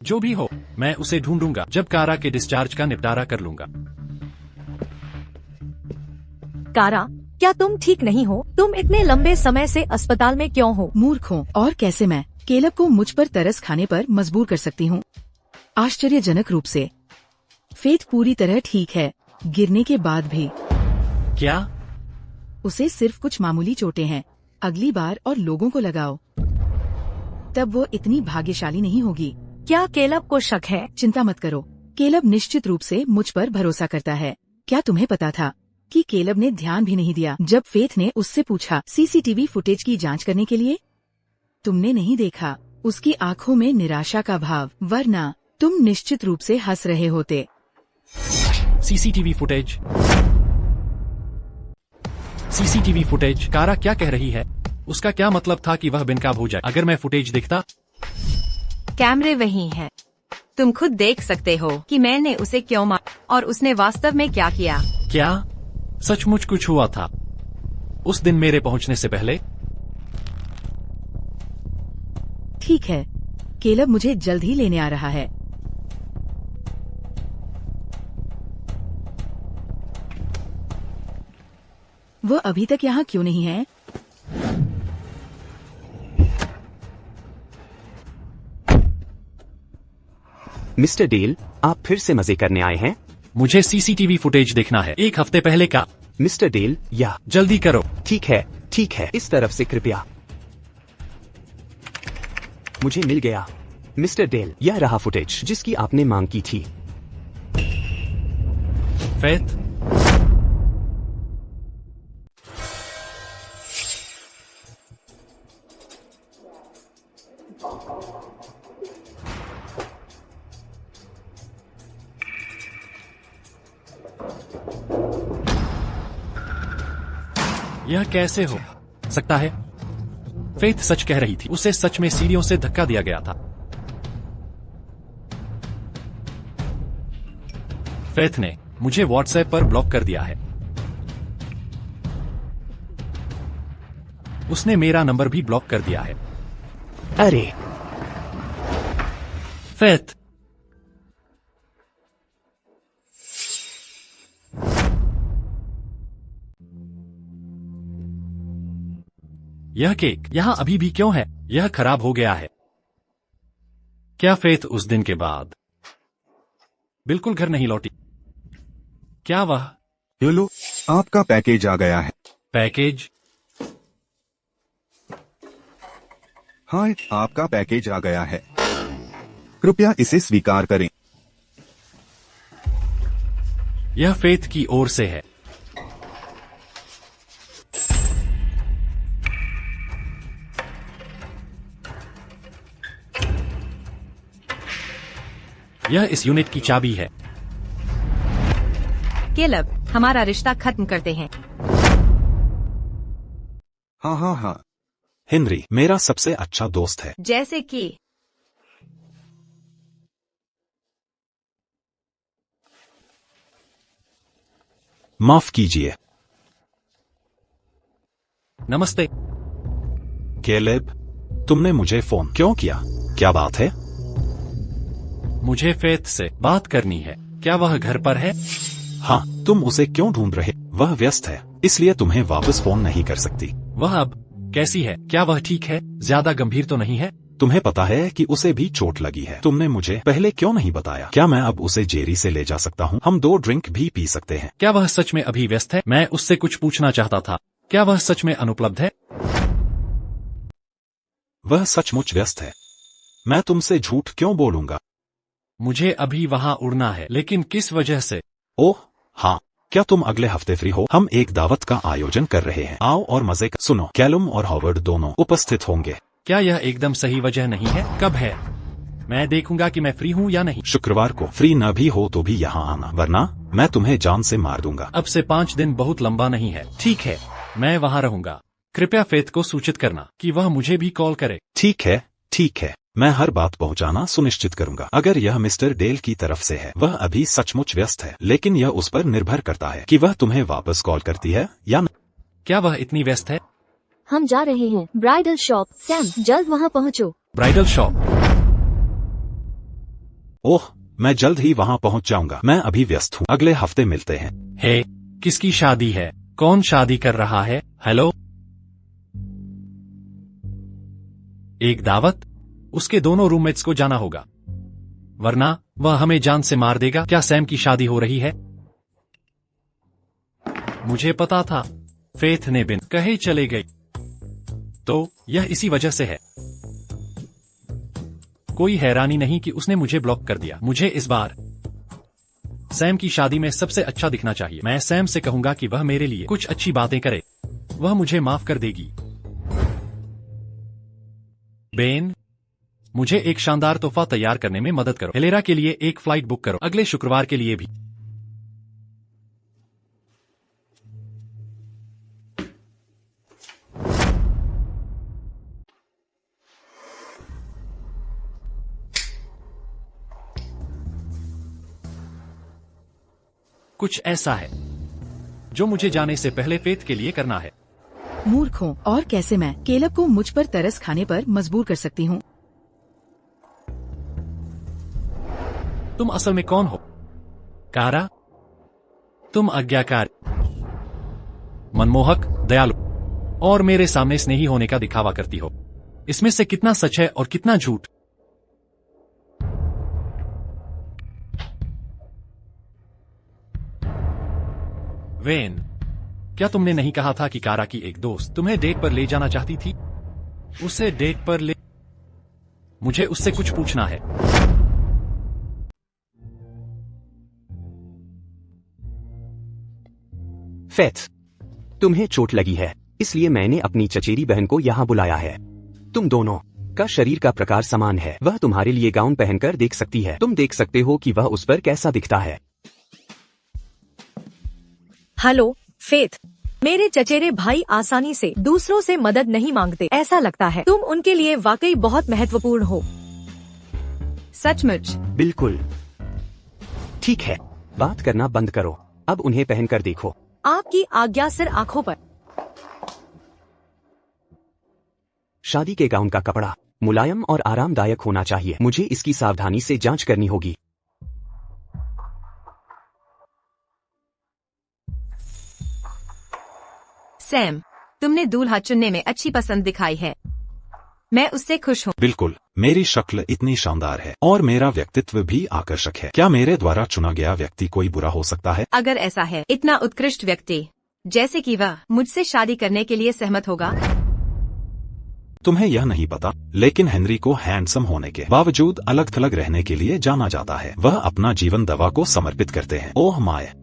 जो भी हो, मैं उसे ढूंढूंगा जब कारा के डिस्चार्ज का निपटारा कर लूंगा। कारा, क्या तुम ठीक नहीं हो? तुम इतने लंबे समय से अस्पताल में क्यों हो? मूर्ख हूँ, और कैसे मैं केलब को मुझ पर तरस खाने पर मजबूर कर सकती हूँ? आश्चर्यजनक रूप से फेथ पूरी तरह ठीक है, गिरने के बाद भी। क्या? उसे सिर्फ कुछ मामूली चोटें हैं। अगली बार और लोगों को लगाओ, तब वो इतनी भाग्यशाली नहीं होगी। क्या केलब को शक है? चिंता मत करो, केलब निश्चित रूप से मुझ पर भरोसा करता है। क्या तुम्हें पता था कि केलब ने ध्यान भी नहीं दिया जब फेथ ने उससे पूछा सीसीटीवी फुटेज की जांच करने के लिए? तुमने नहीं देखा उसकी आंखों में निराशा का भाव, वरना तुम निश्चित रूप से हंस रहे होते। CCTV footage. कारा क्या कह रही है? उसका क्या मतलब था कि वह बेनकाब हो जाए अगर मैं फुटेज देखता? कैमरे वही हैं। तुम खुद देख सकते हो कि मैंने उसे क्यों मारा और उसने वास्तव में क्या किया। क्या सचमुच कुछ हुआ था उस दिन मेरे पहुंचने से पहले? ठीक है, केलब मुझे जल्द ही लेने आ रहा है। वो अभी तक यहाँ क्यों नहीं है? मिस्टर डेल, आप फिर से मजे करने आए हैं? मुझे सीसीटीवी फुटेज देखना है, एक हफ्ते पहले का। मिस्टर डेल, या जल्दी करो। ठीक है, इस तरफ से कृपया। मुझे मिल गया। मिस्टर डेल, यह रहा फुटेज जिसकी आपने मांग की थी। फेथ, यह कैसे हो सकता है? फेथ सच कह रही थी। उसे सच में सीढ़ियों से धक्का दिया गया था। फेथ ने मुझे व्हाट्सएप पर ब्लॉक कर दिया है। उसने मेरा नंबर भी ब्लॉक कर दिया है। अरे फेथ, यह केक यहाँ अभी भी क्यों है? यह खराब हो गया है। क्या फेथ उस दिन के बाद बिल्कुल घर नहीं लौटी? क्या वह? ये लो, आपका पैकेज आ गया है। पैकेज? हाँ, आपका पैकेज आ गया है। कृपया इसे स्वीकार करें। यह फेथ की ओर से है। यह इस यूनिट की चाबी है। केलब, हमारा रिश्ता खत्म करते हैं। हाँ। हेनरी मेरा सबसे अच्छा दोस्त है। जैसे कि माफ कीजिए। नमस्ते केलेब, तुमने मुझे फोन क्यों किया? क्या बात है? मुझे फेथ से बात करनी है। क्या वह घर पर है? हाँ, तुम उसे क्यों ढूंढ रहे? वह व्यस्त है, इसलिए तुम्हें वापस फोन नहीं कर सकती। वह अब कैसी है? क्या वह ठीक है? ज्यादा गंभीर तो नहीं है? तुम्हें पता है कि उसे भी चोट लगी है। तुमने मुझे पहले क्यों नहीं बताया? क्या मैं अब उसे जेरी से ले जा सकता हूँ? हम 2 ड्रिंक भी पी सकते हैं। क्या वह सच में अभी व्यस्त है? मैं उससे कुछ पूछना चाहता था। क्या वह सच में अनुपलब्ध है? वह सचमुच व्यस्त है। मैं तुमसे झूठ क्यों बोलूंगा? मुझे अभी वहां उड़ना है, लेकिन किस वजह से? ओह हाँ, क्या तुम अगले हफ्ते फ्री हो? हम एक दावत का आयोजन कर रहे हैं, आओ और मजे का। सुनो, कैलम और हॉवर्ड दोनों उपस्थित होंगे। क्या यह एकदम सही वजह नहीं है? कब है? मैं देखूंगा कि मैं फ्री हूँ या नहीं। शुक्रवार को। फ्री न भी हो तो भी यहाँ आना, वरना मैं तुम्हें जान से मार दूंगा। अब से 5 दिन बहुत लंबा नहीं है। ठीक है, मैं वहाँ रहूंगा। कृपया फेथ को सूचित करना कि वह मुझे भी कॉल करे। ठीक है, ठीक है, मैं हर बात पहुंचाना सुनिश्चित करूंगा। अगर यह मिस्टर डेल की तरफ से है, वह अभी सचमुच व्यस्त है, लेकिन यह उस पर निर्भर करता है कि वह तुम्हें वापस कॉल करती है या नहीं। क्या वह इतनी व्यस्त है? हम जा रहे हैं ब्राइडल शॉप। सैम, जल्द वहाँ पहुँचो। Bridal shop? ओह, मैं जल्द ही वहाँ पहुँच जाऊंगा। मैं अभी व्यस्त हूँ, अगले हफ्ते मिलते हैं। हे, किसकी शादी है? कौन शादी कर रहा है? हेलो, एक दावत? उसके दोनों रूममेट्स को जाना होगा, वरना वह हमें जान से मार देगा। क्या सैम की शादी हो रही है? मुझे पता था। फेथ ने बिन कहे चले गई, तो यह इसी वजह से है। कोई हैरानी नहीं कि उसने मुझे ब्लॉक कर दिया। मुझे इस बार सैम की शादी में सबसे अच्छा दिखना चाहिए। मैं सैम से कहूंगा कि वह मेरे लिए कुछ अच्छी बातें करे, वह मुझे माफ कर देगी। बेन, मुझे एक शानदार तोहफा तैयार करने में मदद करो। हेलेरा के लिए एक फ्लाइट बुक करो, अगले शुक्रवार के लिए भी। कुछ ऐसा है जो मुझे जाने से पहले फेथ के लिए करना है। मूर्खों, और कैसे मैं केलब को मुझ पर तरस खाने पर मजबूर कर सकती हूँ? तुम असल में कौन हो? कारा? तुम आज्ञाकार, मनमोहक, दयालु और मेरे सामने स्नेही होने का दिखावा करती हो। इसमें से कितना सच है और कितना झूठ? वेन, क्या तुमने नहीं कहा था कि कारा की एक दोस्त तुम्हें डेट पर ले जाना चाहती थी? उसे डेट पर ले... मुझे उससे कुछ पूछना है। फेथ, तुम्हें चोट लगी है, इसलिए मैंने अपनी चचेरी बहन को यहाँ बुलाया है। तुम दोनों का शरीर का प्रकार समान है। वह तुम्हारे लिए गाउन पहनकर देख सकती है। तुम देख सकते हो कि वह उस पर कैसा दिखता है। हेलो फेथ, मेरे चचेरे भाई आसानी से दूसरों से मदद नहीं मांगते। ऐसा लगता है तुम उनके लिए वाकई बहुत महत्वपूर्ण हो। सचमुच? बिल्कुल। ठीक है, बात करना बंद करो, अब उन्हें पहनकर देखो। आपकी आज्ञा सिर आंखों पर। शादी के गाउन का कपड़ा मुलायम और आरामदायक होना चाहिए। मुझे इसकी सावधानी से जांच करनी होगी। सैम, तुमने दूल्हा चुनने में अच्छी पसंद दिखाई है। मैं उससे खुश हूँ। बिल्कुल, मेरी शक्ल इतनी शानदार है और मेरा व्यक्तित्व भी आकर्षक है। क्या मेरे द्वारा चुना गया व्यक्ति कोई बुरा हो सकता है? अगर ऐसा है, इतना उत्कृष्ट व्यक्ति जैसे कि वह मुझसे शादी करने के लिए सहमत होगा। तुम्हें यह नहीं पता, लेकिन हेनरी को हैंडसम होने के बावजूद अलग थलग रहने के लिए जाना जाता है। वह अपना जीवन दवा को समर्पित करते हैं। ओह माय,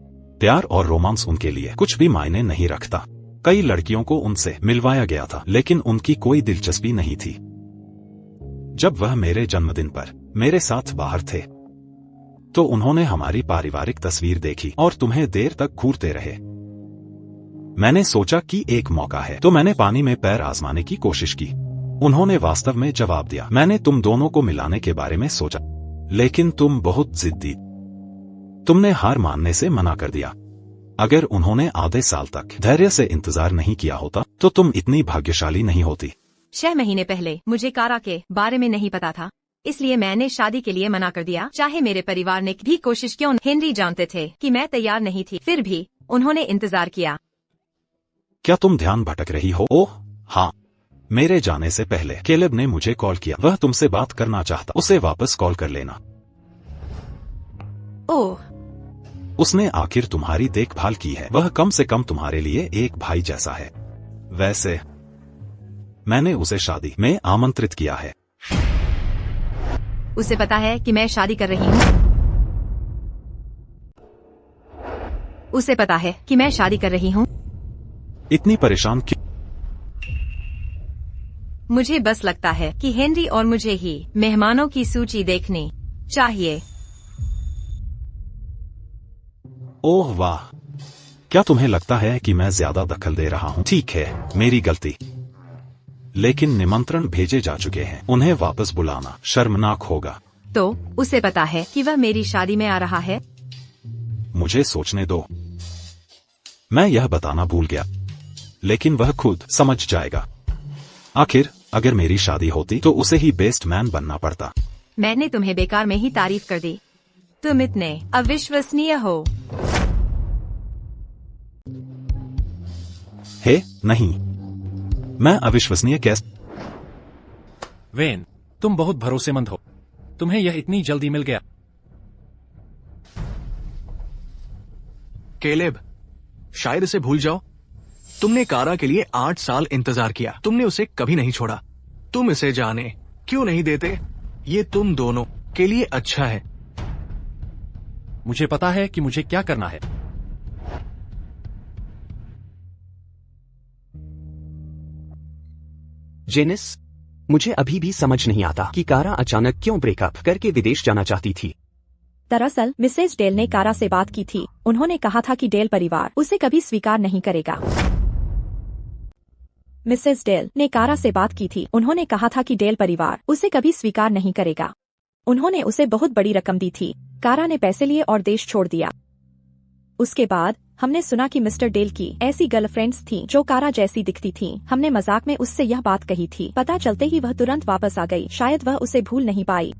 प्यार और रोमांस उनके लिए कुछ भी मायने नहीं रखता। कई लड़कियों को उनसे मिलवाया गया था, लेकिन उनकी कोई दिलचस्पी नहीं थी। जब वह मेरे जन्मदिन पर मेरे साथ बाहर थे, तो उन्होंने हमारी पारिवारिक तस्वीर देखी और तुम्हें देर तक घूरते रहे। मैंने सोचा कि एक मौका है, तो मैंने पानी में पैर आजमाने की कोशिश की। उन्होंने वास्तव में जवाब दिया। मैंने तुम दोनों को मिलाने के बारे में सोचा, लेकिन तुम बहुत जिद्दी। तुमने हार मानने से मना कर दिया। अगर उन्होंने आधे साल तक धैर्य से इंतजार नहीं किया होता, तो तुम इतनी भाग्यशाली नहीं होती। 6 महीने पहले मुझे कारा के बारे में नहीं पता था, इसलिए मैंने शादी के लिए मना कर दिया। चाहे मेरे परिवार ने भी कोशिश क्यों। हेनरी जानते थे कि मैं तैयार नहीं थी, फिर भी उन्होंने इंतजार किया। क्या तुम ध्यान भटक रही हो? ओह हाँ, मेरे जाने से पहले केलेब ने मुझे कॉल किया। वह तुमसे बात करना चाहता। उसे वापस कॉल कर लेना। ओह, उसने आखिर तुम्हारी देखभाल की है। वह कम से कम तुम्हारे लिए एक भाई जैसा है। वैसे मैंने उसे शादी में आमंत्रित किया है। उसे पता है कि मैं शादी कर रही हूँ? उसे पता है कि मैं शादी कर रही हूँ। इतनी परेशान क्यों? मुझे बस लगता है कि हेनरी और मुझे ही मेहमानों की सूची देखनी चाहिए। ओह वाह, क्या तुम्हें लगता है कि मैं ज्यादा दखल दे रहा हूँ? ठीक है, मेरी गलती। लेकिन निमंत्रण भेजे जा चुके हैं, उन्हें वापस बुलाना शर्मनाक होगा। तो उसे पता है कि वह मेरी शादी में आ रहा है? मुझे सोचने दो। मैं यह बताना भूल गया, लेकिन वह खुद समझ जाएगा। आखिर अगर मेरी शादी होती तो उसे ही बेस्ट मैन बनना पड़ता। मैंने तुम्हें बेकार में ही तारीफ कर दी। तुम इतने अविश्वसनीय हो। हे नहीं, मैं अविश्वसनीय कैसे? वेन, तुम बहुत भरोसेमंद हो। तुम्हें यह इतनी जल्दी मिल गया। केलेब, शायद इसे भूल जाओ। तुमने कारा के लिए 8 साल इंतजार किया। तुमने उसे कभी नहीं छोड़ा। तुम इसे जाने क्यों नहीं देते? ये तुम दोनों के लिए अच्छा है। मुझे पता है कि मुझे क्या करना है। जेनिस, मुझे अभी भी समझ नहीं आता कि कारा अचानक क्यों ब्रेकअप करके विदेश जाना चाहती थी। दरअसल मिसेज डेल ने कारा से बात की थी। उन्होंने कहा था कि डेल परिवार उसे कभी स्वीकार नहीं करेगा। मिसेज डेल ने कारा से बात की थी। उन्होंने कहा था कि डेल परिवार उसे कभी स्वीकार नहीं करेगा। उन्होंने उसे बहुत बड़ी रकम दी थी। कारा ने पैसे लिए और देश छोड़ दिया। उसके बाद हमने सुना कि मिस्टर डेल की ऐसी गर्लफ्रेंड्स थी जो कारा जैसी दिखती थी। हमने मजाक में उससे यह बात कही थी। पता चलते ही वह तुरंत वापस आ गई। शायद वह उसे भूल नहीं पाई।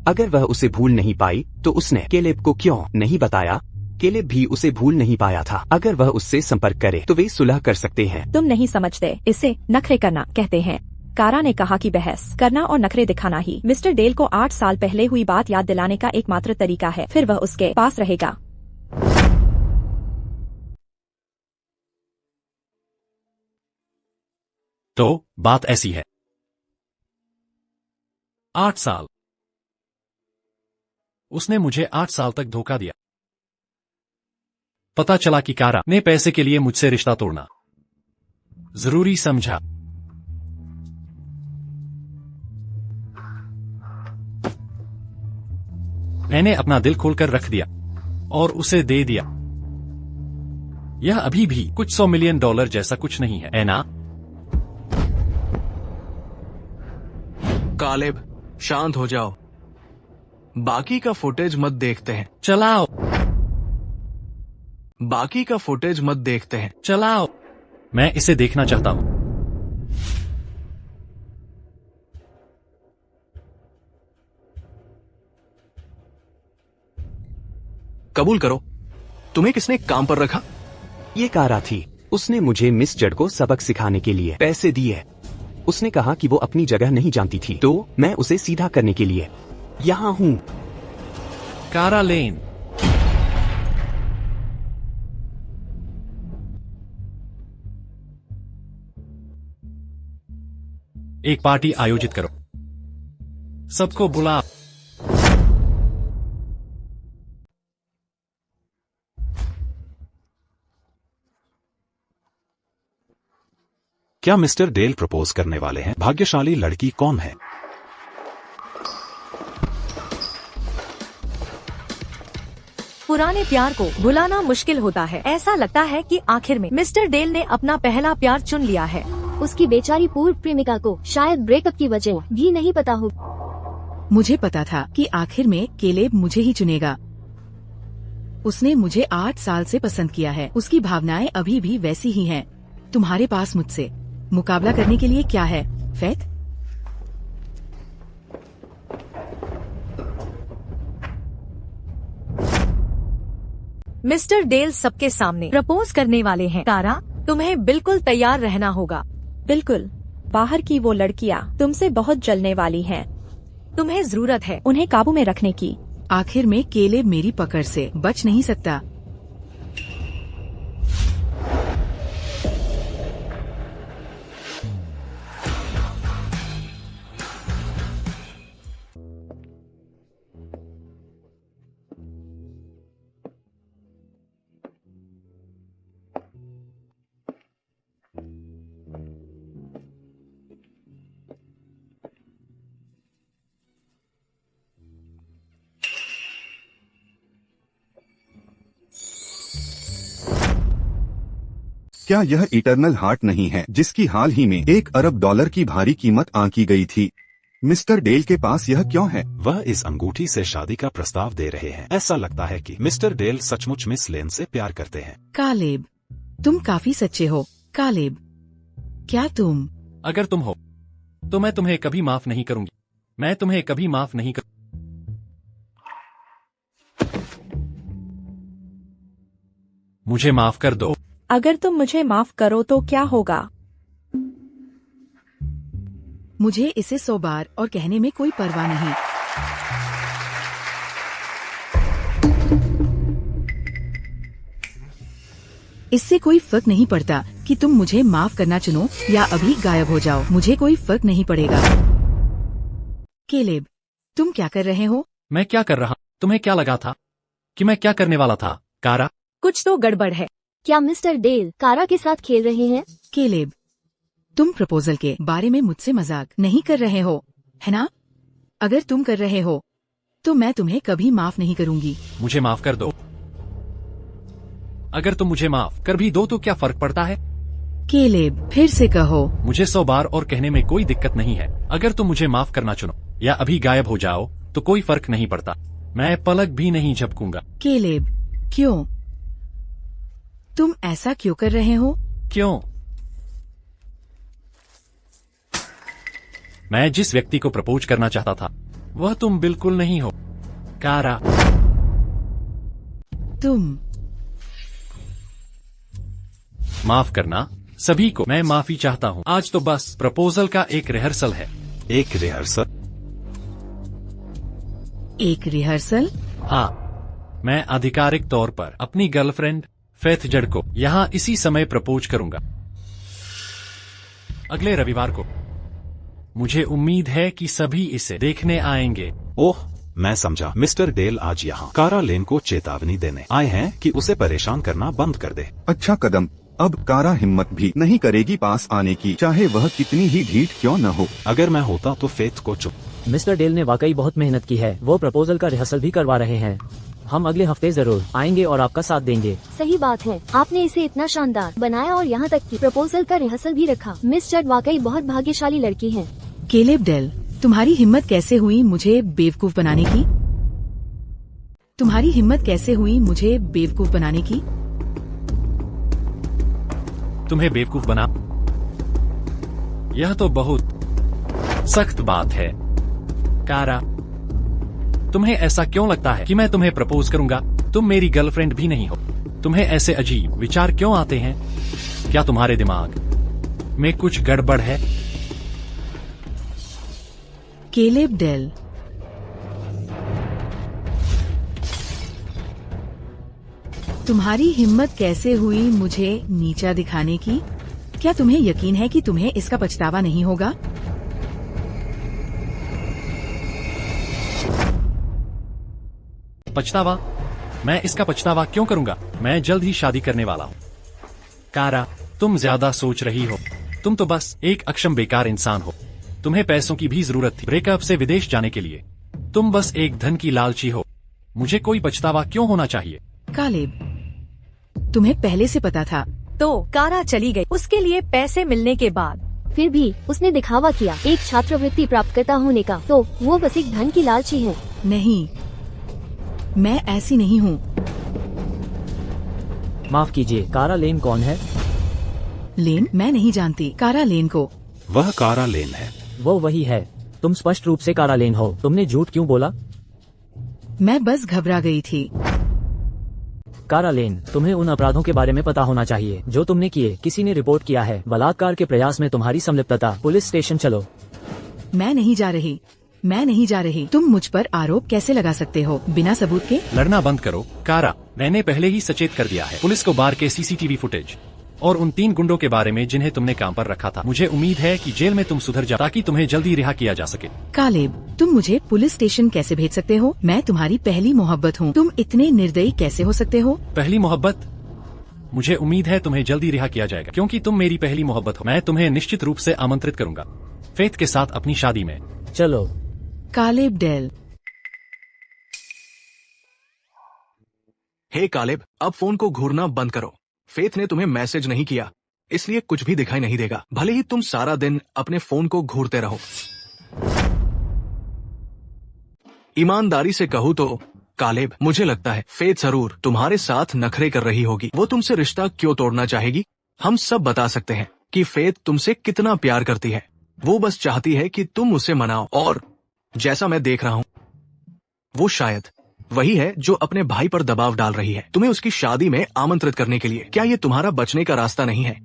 अगर वह उसे भूल नहीं पाई तो उसने केलेब को क्यों नहीं बताया? केलेब भी उसे भूल नहीं पाया था। अगर वह उससे संपर्क करे तो वे सुलह कर सकते हैं। तुम नहीं समझते, इसे नखरे करना कहते हैं। कारा ने कहा कि बहस करना और नखरे दिखाना ही मिस्टर डेल को 8 साल पहले हुई बात याद दिलाने का एकमात्र तरीका है। फिर वह उसके पास रहेगा। तो बात ऐसी है। 8 साल। उसने मुझे 8 साल तक धोखा दिया। पता चला कि कारा ने पैसे के लिए मुझसे रिश्ता तोड़ना जरूरी समझा। मैंने अपना दिल खोलकर रख दिया और उसे दे दिया। यह अभी भी कुछ $100 मिलियन जैसा कुछ नहीं है ना? कालेब, शांत हो जाओ। बाकी का फुटेज मत देखते हैं। चलाओ। बाकी का फुटेज मत देखते हैं। चलाओ। मैं इसे देखना चाहता हूं। कबूल करो, तुम्हें किसने काम पर रखा? ये कारा थी। उसने मुझे मिस जड को सबक सिखाने के लिए पैसे दिए। उसने कहा कि वो अपनी जगह नहीं जानती थी, तो मैं उसे सीधा करने के लिए यहाँ हूँ। कारा लेन। एक पार्टी आयोजित करो। सबको बुला। क्या मिस्टर डेल प्रपोज करने वाले हैं? भाग्यशाली लड़की कौन है? पुराने प्यार को भुलाना मुश्किल होता है। ऐसा लगता है कि आखिर में मिस्टर डेल ने अपना पहला प्यार चुन लिया है। उसकी बेचारी पूर्व प्रेमिका को शायद ब्रेकअप की वजह भी नहीं पता हो। मुझे पता था कि आखिर में केलेब मुझे ही चुनेगा। उसने मुझे 8 साल से पसंद किया है। उसकी भावनाएं अभी भी वैसी ही हैं। तुम्हारे पास मुझसे मुकाबला करने के लिए क्या है, फैथ? मिस्टर डेल सबके सामने प्रपोज करने वाले हैं। कारा, तुम्हें बिल्कुल तैयार रहना होगा। बिल्कुल। बाहर की वो लड़कियां तुमसे बहुत जलने वाली हैं। तुम्हें जरूरत है उन्हें काबू में रखने की। आखिर में केलेब मेरी पकड़ से बच नहीं सकता। क्या यह इटरनल हार्ट नहीं है जिसकी हाल ही में $1 अरब की भारी कीमत आंकी गई थी? मिस्टर डेल के पास यह क्यों है? वह इस अंगूठी से शादी का प्रस्ताव दे रहे हैं। ऐसा लगता है कि मिस्टर डेल सचमुच मिस लेन से प्यार करते हैं। कालेब, तुम काफी सच्चे हो। कालेब, क्या तुम? अगर तुम हो तो मैं तुम्हें कभी माफ नहीं करूंगी। मैं तुम्हें कभी माफ नहीं कर। मुझे माफ कर दो। अगर तुम मुझे माफ करो तो क्या होगा? मुझे इसे 100 बार और कहने में कोई परवाह नहीं। इससे कोई फर्क नहीं पड़ता कि तुम मुझे माफ करना चुनो या अभी गायब हो जाओ। मुझे कोई फर्क नहीं पड़ेगा। केलेब, तुम क्या कर रहे हो? मैं क्या कर रहा? तुम्हें क्या लगा था कि मैं क्या करने वाला था? कारा, कुछ तो गड़बड़ है। क्या मिस्टर डेल कारा के साथ खेल रहे हैं? केलेब, तुम प्रपोजल के बारे में मुझसे मजाक नहीं कर रहे हो, है ना? अगर तुम कर रहे हो तो मैं तुम्हें कभी माफ नहीं करूंगी। मुझे माफ कर दो। अगर तुम मुझे माफ कर भी दो तो क्या फर्क पड़ता है? केलेब, फिर से कहो। मुझे 100 बार और कहने में कोई दिक्कत नहीं है। अगर तुम मुझे माफ करना चुनो या अभी गायब हो जाओ तो कोई फर्क नहीं पड़ता। मैं पलक भी नहीं झपकूंगा। केलेब, क्यों? तुम ऐसा क्यों कर रहे हो? क्यों? मैं जिस व्यक्ति को प्रपोज करना चाहता था वह तुम बिल्कुल नहीं हो। कारा, तुम माफ करना सभी को। मैं माफी चाहता हूँ। आज तो बस प्रपोजल का एक रिहर्सल है। एक रिहर्सल? एक रिहर्सल? हाँ, मैं आधिकारिक तौर पर अपनी गर्लफ्रेंड फेथ जड़ को यहाँ इसी समय प्रपोज करूंगा, अगले रविवार को। मुझे उम्मीद है कि सभी इसे देखने आएंगे। ओह, मैं समझा। मिस्टर डेल आज यहाँ कारा लेन को चेतावनी देने आए हैं कि उसे परेशान करना बंद कर दे। अच्छा कदम। अब कारा हिम्मत भी नहीं करेगी पास आने की, चाहे वह कितनी ही ढीठ क्यों न हो। अगर मैं होता तो फेथ को चुप। मिस्टर डेल ने वाकई बहुत मेहनत की है। वो प्रपोजल का रिहर्सल भी करवा रहे हैं। हम अगले हफ्ते जरूर आएंगे और आपका साथ देंगे। सही बात है, आपने इसे इतना शानदार बनाया और यहाँ तक कि प्रपोजल का रिहर्सल भी रखा। मिस जड वाकई बहुत भाग्यशाली लड़की है। केलेब डेल, तुम्हारी हिम्मत कैसे हुई मुझे बेवकूफ बनाने की? तुम्हारी हिम्मत कैसे हुई मुझे बेवकूफ बनाने की? तुम्हें बेवकूफ बना? यह तो बहुत सख्त बात है। कारा, तुम्हें ऐसा क्यों लगता है कि मैं तुम्हें प्रपोज करूंगा? तुम मेरी गर्लफ्रेंड भी नहीं हो। तुम्हें ऐसे अजीब विचार क्यों आते हैं? क्या तुम्हारे दिमाग में कुछ गड़बड़ है? केलेब डेल, तुम्हारी हिम्मत कैसे हुई मुझे नीचा दिखाने की? क्या तुम्हें यकीन है कि तुम्हें इसका पछतावा नहीं होगा? पछतावा? मैं इसका पछतावा क्यों करूंगा? मैं जल्द ही शादी करने वाला हूँ। कारा, तुम ज्यादा सोच रही हो। तुम तो बस एक अक्षम बेकार इंसान हो। तुम्हें पैसों की भी जरूरत थी ब्रेकअप से विदेश जाने के लिए। तुम बस एक धन की लालची हो। मुझे कोई पछतावा क्यों होना चाहिए? कालेब, तुम्हें पहले से पता था। तो कारा चली गई उसके लिए पैसे मिलने के बाद। फिर भी उसने दिखावा किया एक छात्रवृत्ति प्राप्तकर्ता होने का, तो वो बस एक धन की लालची है। नहीं, मैं ऐसी नहीं हूँ। माफ कीजिए, कारा लेन कौन है? लेन? मैं नहीं जानती कारा लेन को। वह कारा लेन है। वो वही है। तुम स्पष्ट रूप से कारा लेन हो। तुमने झूठ क्यों बोला? मैं बस घबरा गई थी। कारा लेन, तुम्हें उन अपराधों के बारे में पता होना चाहिए जो तुमने किए। किसी ने रिपोर्ट किया है बलात्कार के प्रयास में तुम्हारी संलिप्तता। पुलिस स्टेशन चलो। मैं नहीं जा रही। मैं नहीं जा रही। तुम मुझ पर आरोप कैसे लगा सकते हो बिना सबूत के? लड़ना बंद करो कारा। मैंने पहले ही सचेत कर दिया है पुलिस को बार के सीसीटीवी फुटेज और उन 3 गुंडों के बारे में जिन्हें तुमने काम पर रखा था। मुझे उम्मीद है कि जेल में तुम सुधर जाओ ताकि तुम्हें जल्दी रिहा किया जा सके। कालेब, तुम मुझे पुलिस स्टेशन कैसे भेज सकते हो? मैं तुम्हारी पहली मोहब्बत हूँ। तुम इतने निर्दयी कैसे हो सकते हो? पहली मोहब्बत? मुझे उम्मीद है तुम्हें जल्दी रिहा किया जाएगा क्योंकि तुम मेरी पहली मोहब्बत हो। मैं तुम्हें निश्चित रूप से आमंत्रित करूंगा फेथ के साथ अपनी शादी में। चलो। Caleb Dale. हे कालेब, अब फोन को घूरना बंद करो। फेथ ने तुम्हें मैसेज नहीं किया। इसलिए कुछ भी दिखाई नहीं देगा, भले ही तुम सारा दिन अपने फोन को घूरते रहो। ईमानदारी से कहूँ तो कालेब, मुझे लगता है फेथ जरूर तुम्हारे साथ नखरे कर रही होगी। वो तुमसे रिश्ता क्यों तोड़ना चाहेगी? हम सब बता सकते हैं कि फेथ तुमसे कितना प्यार करती है। वो बस चाहती है कि तुम उसे मनाओ, और जैसा मैं देख रहा हूँ वो शायद वही है जो अपने भाई पर दबाव डाल रही है तुम्हें उसकी शादी में आमंत्रित करने के लिए। क्या ये तुम्हारा बचने का रास्ता नहीं है?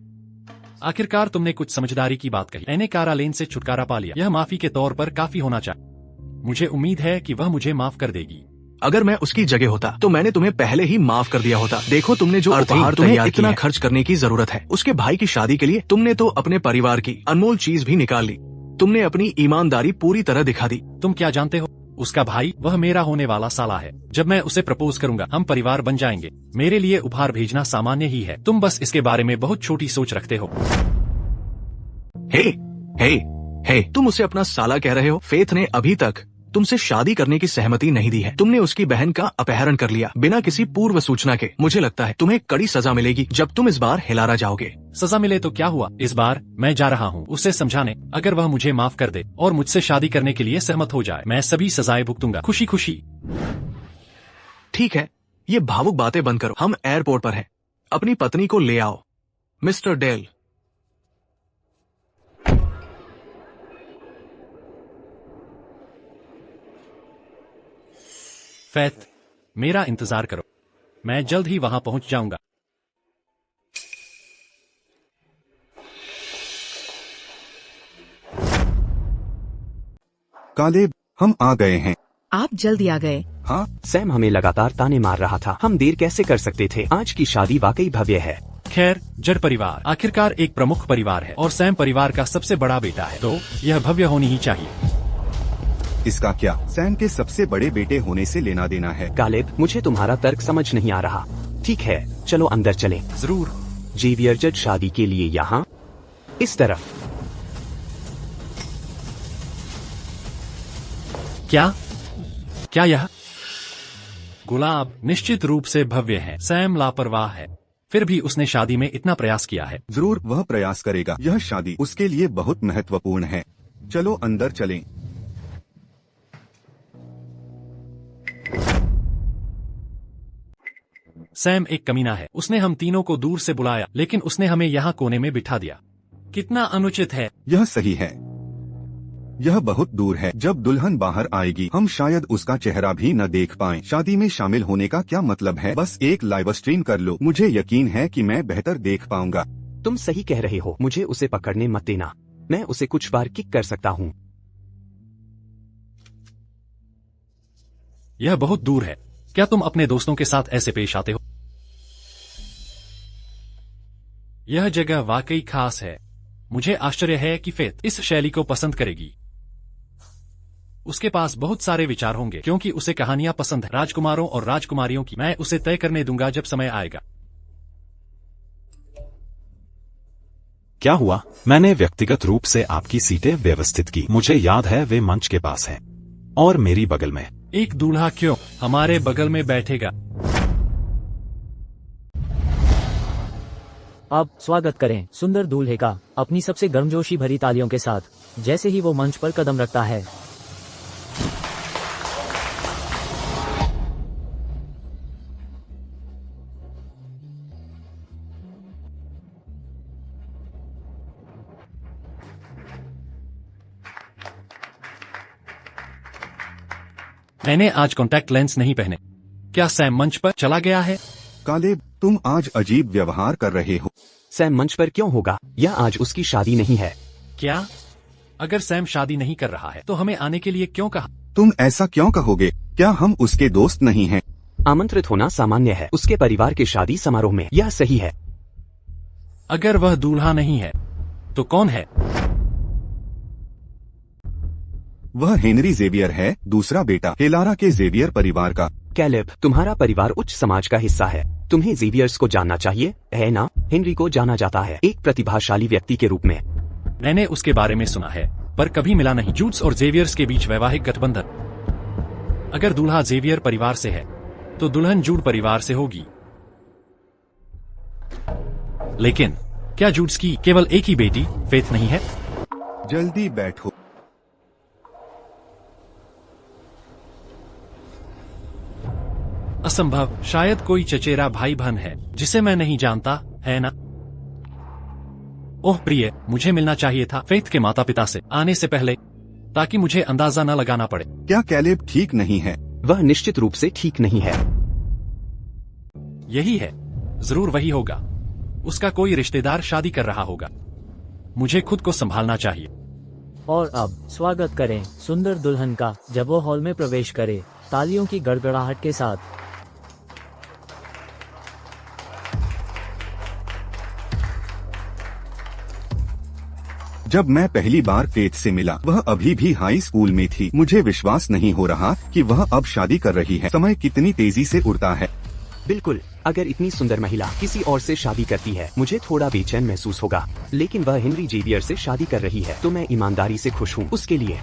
आखिरकार तुमने कुछ समझदारी की बात कही। मैंने कारा लेन से छुटकारा पा लिया। यह माफी के तौर पर काफी होना चाहिए। मुझे उम्मीद है कि वह मुझे माफ कर देगी। अगर मैं उसकी जगह होता तो मैंने तुम्हें पहले ही माफ कर दिया होता। देखो तुमने जो उपहार तैयार इतना खर्च करने की जरूरत है उसके भाई की शादी के लिए, तुमने तो अपने परिवार की अनमोल चीज भी निकाल ली। तुमने अपनी ईमानदारी पूरी तरह दिखा दी। तुम क्या जानते हो, उसका भाई वह मेरा होने वाला साला है। जब मैं उसे प्रपोज करूंगा हम परिवार बन जाएंगे। मेरे लिए उपहार भेजना सामान्य ही है। तुम बस इसके बारे में बहुत छोटी सोच रखते हो। हे, तुम उसे अपना साला कह रहे हो? फेथ ने अभी तक तुमसे शादी करने की सहमति नहीं दी है। तुमने उसकी बहन का अपहरण कर लिया बिना किसी पूर्व सूचना के। मुझे लगता है तुम्हें कड़ी सजा मिलेगी जब तुम इस बार हिलारा जाओगे। सजा मिले तो क्या हुआ, इस बार मैं जा रहा हूँ उसे समझाने। अगर वह मुझे माफ कर दे और मुझसे शादी करने के लिए सहमत हो जाए, मैं सभी सजाएं भुगतूंगा खुशी खुशी। ठीक है, ये भावुक बातें बंद करो। हम एयरपोर्ट पर हैं। अपनी पत्नी को ले आओ, मिस्टर डेल। फेथ, मेरा इंतजार करो, मैं जल्द ही वहां पहुंच जाऊंगा। कालेब, हम आ गए हैं। आप जल्दी आ गए। हाँ, सैम हमें लगातार ताने मार रहा था। हम देर कैसे कर सकते थे? आज की शादी वाकई भव्य है। खैर, जड़ परिवार आखिरकार एक प्रमुख परिवार है और सैम परिवार का सबसे बड़ा बेटा है, तो यह भव्य होनी ही चाहिए। इसका क्या सैम के सबसे बड़े बेटे होने से लेना देना है? कालेब, मुझे तुम्हारा तर्क समझ नहीं आ रहा। ठीक है, चलो अंदर चलें। जरूर। जेवियर जज शादी के लिए यहाँ इस तरफ। क्या यह गुलाब निश्चित रूप से भव्य है। सैम लापरवाह है, फिर भी उसने शादी में इतना प्रयास किया है। जरूर वह प्रयास करेगा। यह शादी उसके लिए बहुत महत्वपूर्ण है। चलो अंदर चलें। सैम एक कमीना है। उसने हम तीनों को दूर से बुलाया, लेकिन उसने हमें यहाँ कोने में बिठा दिया। कितना अनुचित है। यह सही है। यह बहुत दूर है। जब दुल्हन बाहर आएगी हम शायद उसका चेहरा भी न देख पाएं। शादी में शामिल होने का क्या मतलब है? बस एक लाइव स्ट्रीम कर लो। मुझे यकीन है कि मैं बेहतर देख पाऊंगा। तुम सही कह रहे हो। मुझे उसे पकड़ने मत देना। मैं उसे कुछ बार किक कर सकता हूँ। यह बहुत दूर है। क्या तुम अपने दोस्तों के साथ ऐसे पेश आते हो? यह जगह वाकई खास है। मुझे आश्चर्य है कि फेथ इस शैली को पसंद करेगी। उसके पास बहुत सारे विचार होंगे क्योंकि उसे कहानियां पसंद है, राजकुमारों और राजकुमारियों की। मैं उसे तय करने दूंगा जब समय आएगा। क्या हुआ? मैंने व्यक्तिगत रूप से आपकी सीटें व्यवस्थित की। मुझे याद है वे मंच के पास हैं और मेरी बगल में। एक दूल्हा क्यों हमारे बगल में बैठेगा? अब स्वागत करें सुंदर दूल्हे का अपनी सबसे गर्मजोशी भरी तालियों के साथ, जैसे ही वो मंच पर कदम रखता है। मैंने आज कॉन्टैक्ट लेंस नहीं पहने। क्या सैम मंच पर चला गया है? कालेब, तुम आज अजीब व्यवहार कर रहे हो। सैम मंच पर क्यों होगा? यह आज उसकी शादी नहीं है। क्या? अगर सैम शादी नहीं कर रहा है तो हमें आने के लिए क्यों कहा? तुम ऐसा क्यों कहोगे? क्या हम उसके दोस्त नहीं हैं? आमंत्रित होना सामान्य है उसके परिवार के शादी समारोह में। यह सही है। अगर वह दूल्हा नहीं है तो कौन है? वह हेनरी जेवियर है, दूसरा बेटा हेलारा के जेवियर परिवार का। कैलेब, तुम्हारा परिवार उच्च समाज का हिस्सा है। तुम्हें जेवियर्स को जानना चाहिए, है ना? हेनरी को जाना जाता है एक प्रतिभाशाली व्यक्ति के रूप में। मैंने उसके बारे में सुना है पर कभी मिला नहीं। जूड्स और जेवियर्स के बीच वैवाहिक गठबंधन। अगर दूल्हा जेवियर परिवार से है तो दुल्हन जूड परिवार से होगी। लेकिन क्या जूड्स की केवल एक ही बेटी फेथ नहीं है? जल्दी बैठो। असंभव, शायद कोई चचेरा भाई बहन है जिसे मैं नहीं जानता, है ना? ओह प्रिय, मुझे मिलना चाहिए था फेथ के माता पिता से आने से पहले, ताकि मुझे अंदाजा न लगाना पड़े। क्या कैलेब ठीक नहीं है? वह निश्चित रूप से ठीक नहीं है। यही है, जरूर वही होगा। उसका कोई रिश्तेदार शादी कर रहा होगा। मुझे खुद को संभालना चाहिए। और अब स्वागत करें सुंदर दुल्हन का जब वो हॉल में प्रवेश करे, तालियों की गड़गड़ाहट के साथ। जब मैं पहली बार फेथ से मिला, वह अभी भी हाई स्कूल में थी। मुझे विश्वास नहीं हो रहा कि वह अब शादी कर रही है। समय कितनी तेजी से उड़ता है। बिल्कुल, अगर इतनी सुंदर महिला किसी और से शादी करती है, मुझे थोड़ा बेचैन महसूस होगा। लेकिन वह हेनरी जेवियर से शादी कर रही है, तो मैं ईमानदारी से खुश हूँ उसके लिए।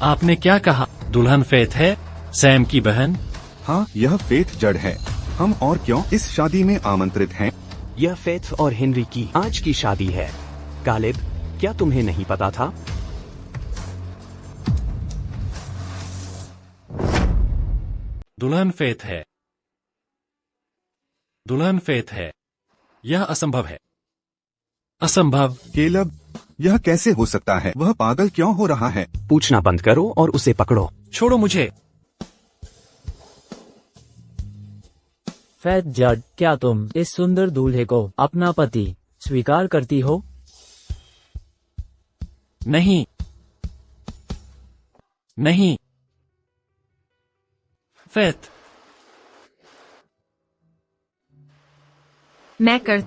आपने क्या कहा? दुल्हन फेथ है? सैम की बहन? हाँ, यह फेथ जड़ है। हम और क्यों इस शादी में आमंत्रित हैं। यह फेथ और हेनरी की आज की शादी है। कालेब, क्या तुम्हें नहीं पता था? दुल्हन फेथ है। दुल्हन फेथ है। यह असंभव है। असंभव। केलब, यह कैसे हो सकता है? वह पागल क्यों हो रहा है? पूछना बंद करो और उसे पकड़ो। छोड़ो मुझे। फेथ जड, क्या तुम इस सुंदर दूल्हे को अपना पति स्वीकार करती हो? नहीं, नहीं। फेथ, मैं कर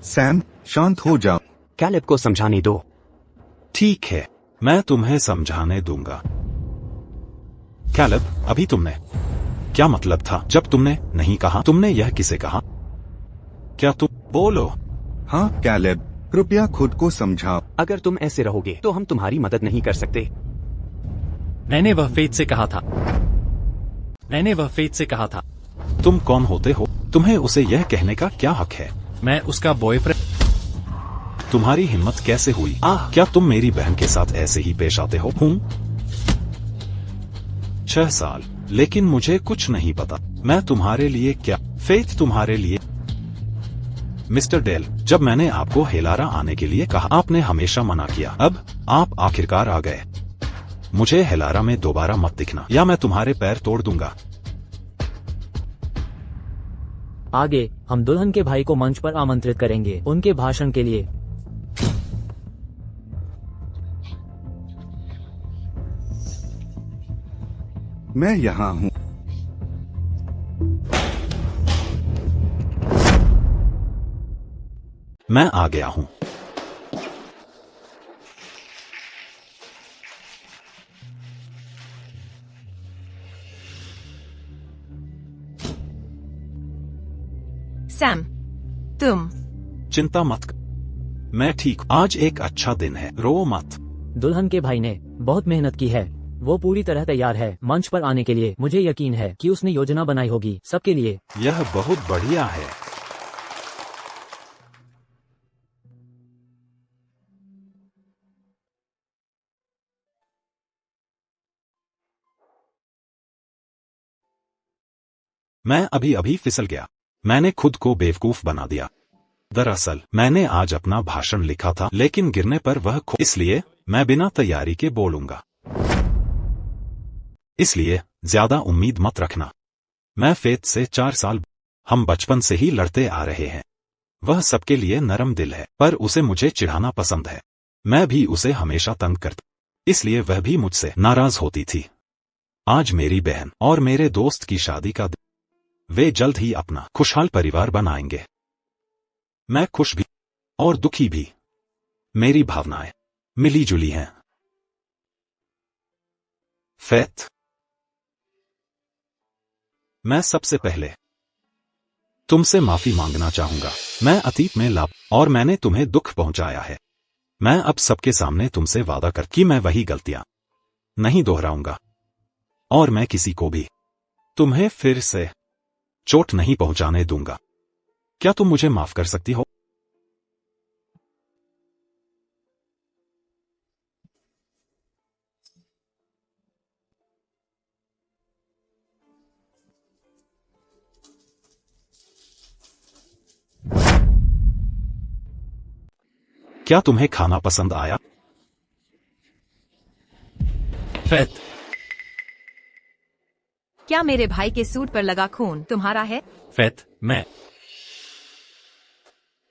सैम, शांत हो जाओ। कैलेब को समझाने दो। ठीक है, मैं तुम्हें समझाने दूंगा। कैलेब, अभी तुमने क्या मतलब था जब तुमने नहीं कहा? तुमने यह किसे कहा? क्या तुम बोलो? हाँ कैलेब, कृपया खुद को समझाओ। अगर तुम ऐसे रहोगे तो हम तुम्हारी मदद नहीं कर सकते। मैंने वह फेथ से कहा था। मैंने वह फेथ से कहा था। तुम कौन होते हो? तुम्हें उसे यह कहने का क्या हक है? मैं उसका बॉयफ्रेंड। तुम्हारी हिम्मत कैसे हुई? क्या तुम मेरी बहन के साथ ऐसे ही पेश आते हो? 6 साल, लेकिन मुझे कुछ नहीं पता। मैं तुम्हारे लिए क्या? फेथ तुम्हारे लिए। मिस्टर डेल, जब मैंने आपको हेलारा आने के लिए कहा, आपने हमेशा मना किया। अब आप आखिरकार आ गए। मुझे हेलारा में दोबारा मत दिखना या मैं तुम्हारे पैर तोड़ दूंगा। आगे हम दुल्हन के भाई को मंच पर आमंत्रित करेंगे उनके भाषण के लिए। मैं यहाँ हूँ। मैं आ गया हूँ। सैम, तुम चिंता मत कर, मैं ठीक। आज एक अच्छा दिन है, रो मत। दुल्हन के भाई ने बहुत मेहनत की है। वो पूरी तरह तैयार है मंच पर आने के लिए। मुझे यकीन है कि उसने योजना बनाई होगी सबके लिए। यह बहुत बढ़िया है। मैं अभी अभी फिसल गया। मैंने खुद को बेवकूफ बना दिया। दरअसल मैंने आज अपना भाषण लिखा था, लेकिन गिरने पर वह इसलिए मैं बिना तैयारी के बोलूंगा। इसलिए ज्यादा उम्मीद मत रखना। मैं फेथ से 4 साल, हम बचपन से ही लड़ते आ रहे हैं। वह सबके लिए नरम दिल है, पर उसे मुझे चिढ़ाना पसंद है। मैं भी उसे हमेशा तंग करता, इसलिए वह भी मुझसे नाराज होती थी। आज मेरी बहन और मेरे दोस्त की शादी का दिन। वे जल्द ही अपना खुशहाल परिवार बनाएंगे। मैं खुश भी और दुखी भी। मेरी भावनाएं मिली जुली हैं। फेथ, मैं सबसे पहले तुमसे माफी मांगना चाहूंगा। मैं अतीत में लाभ और मैंने तुम्हें दुख पहुंचाया है। मैं अब सबके सामने तुमसे वादा कर कि मैं वही गलतियां नहीं दोहराऊंगा और मैं किसी को भी तुम्हें फिर से चोट नहीं पहुंचाने दूंगा। क्या तुम मुझे माफ कर सकती हो? क्या तुम्हें खाना पसंद आया? फेथ, क्या मेरे भाई के सूट पर लगा खून तुम्हारा है? फेथ, मैं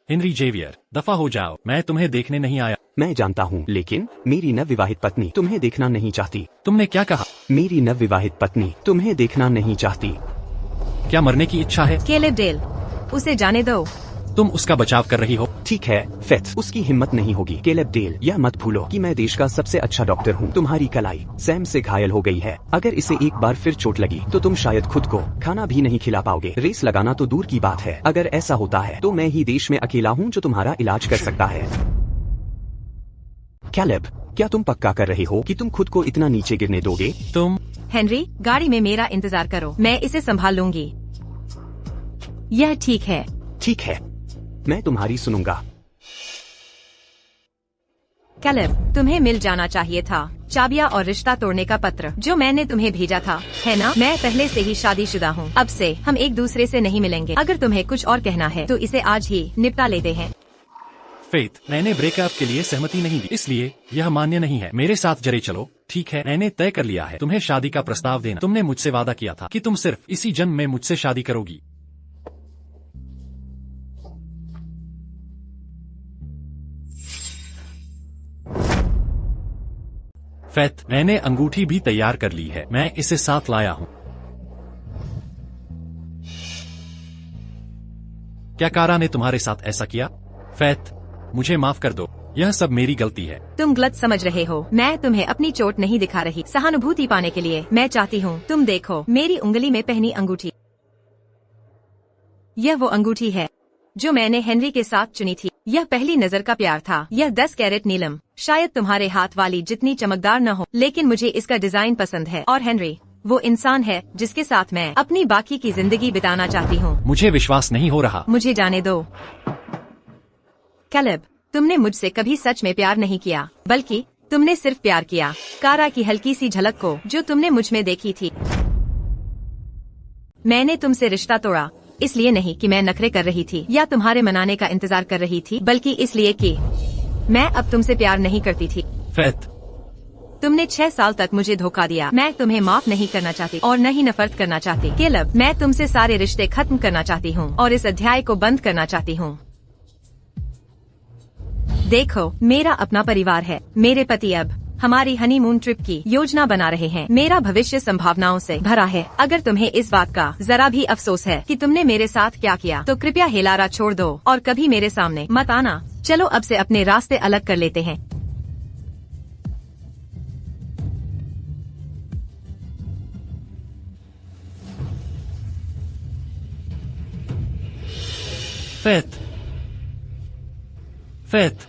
हेनरी जेवियर, दफा हो जाओ। मैं तुम्हें देखने नहीं आया। मैं जानता हूँ, लेकिन मेरी नवविवाहित पत्नी तुम्हें देखना नहीं चाहती। तुमने क्या कहा? मेरी नवविवाहित पत्नी तुम्हें देखना नहीं चाहती। क्या मरने की इच्छा है? केलेब डेल, उसे जाने दो। तुम उसका बचाव कर रही हो। ठीक है फेथ, उसकी हिम्मत नहीं होगी। केलेब डेल, यह मत भूलो कि मैं देश का सबसे अच्छा डॉक्टर हूँ। तुम्हारी कलाई सैम से घायल हो गई है। अगर इसे एक बार फिर चोट लगी तो तुम शायद खुद को खाना भी नहीं खिला पाओगे। रेस लगाना तो दूर की बात है। अगर ऐसा होता है तो मैं ही देश में अकेला हूँ जो तुम्हारा इलाज कर सकता है। कैलेब, क्या तुम पक्का कर रहे हो कि तुम खुद को इतना नीचे गिरने दोगे? तुम हेनरी, गाड़ी में मेरा इंतजार करो, मैं इसे संभाल लूंगी। यह ठीक है। ठीक है, मैं तुम्हारी सुनूंगा। कैलेब, तुम्हें मिल जाना चाहिए था चाबियां और रिश्ता तोड़ने का पत्र जो मैंने तुम्हें भेजा था, है ना? मैं पहले से ही शादीशुदा हूँ। अब से हम एक दूसरे से नहीं मिलेंगे। अगर तुम्हें कुछ और कहना है तो इसे आज ही निपटा लेते हैं। फेथ, मैंने ब्रेकअप के लिए सहमति नहीं दी, इसलिए यह मान्य नहीं है। मेरे साथ जरे चलो। ठीक है, मैंने तय कर लिया है तुम्हें शादी का प्रस्ताव देना। तुमने मुझसे वादा किया था कि तुम सिर्फ इसी जन्म में मुझसे शादी करोगी। फेथ, मैंने अंगूठी भी तैयार कर ली है। मैं इसे साथ लाया हूँ। क्या कारा ने तुम्हारे साथ ऐसा किया? फेथ, मुझे माफ कर दो। यह सब मेरी गलती है। तुम गलत समझ रहे हो। मैं तुम्हें अपनी चोट नहीं दिखा रही। सहानुभूति पाने के लिए मैं चाहती हूँ तुम देखो मेरी उंगली में पहनी अंगूठी। यह वो अंगूठी है जो मैंने हेनरी के साथ चुनी थी। यह पहली नजर का प्यार था। यह 10 कैरेट नीलम, शायद तुम्हारे हाथ वाली जितनी चमकदार न हो, लेकिन मुझे इसका डिजाइन पसंद है। और हेनरी वो इंसान है जिसके साथ मैं अपनी बाकी की जिंदगी बिताना चाहती हूँ। मुझे विश्वास नहीं हो रहा। मुझे जाने दो। कैलेब, तुमने मुझसे कभी सच में प्यार नहीं किया, बल्कि तुमने सिर्फ प्यार किया कारा की हल्की सी झलक को जो तुमने मुझ में देखी थी। मैंने तुमसे रिश्ता तोड़ा इसलिए नहीं कि मैं नखरे कर रही थी या तुम्हारे मनाने का इंतजार कर रही थी, बल्कि इसलिए कि मैं अब तुमसे प्यार नहीं करती थी। फेथ, तुमने 6 साल तक मुझे धोखा दिया। मैं तुम्हें माफ नहीं करना चाहती और न ही नफरत करना चाहती। केलेब, मैं तुमसे सारे रिश्ते खत्म करना चाहती हूँ और इस अध्याय को बंद करना चाहती हूँ। देखो, मेरा अपना परिवार है। मेरे पति अब हमारी हनीमून ट्रिप की योजना बना रहे हैं। मेरा भविष्य संभावनाओं से भरा है। अगर तुम्हें इस बात का जरा भी अफसोस है कि तुमने मेरे साथ क्या किया, तो कृपया हेलारा छोड़ दो और कभी मेरे सामने मत आना। चलो अब से अपने रास्ते अलग कर लेते हैं। Faith, faith,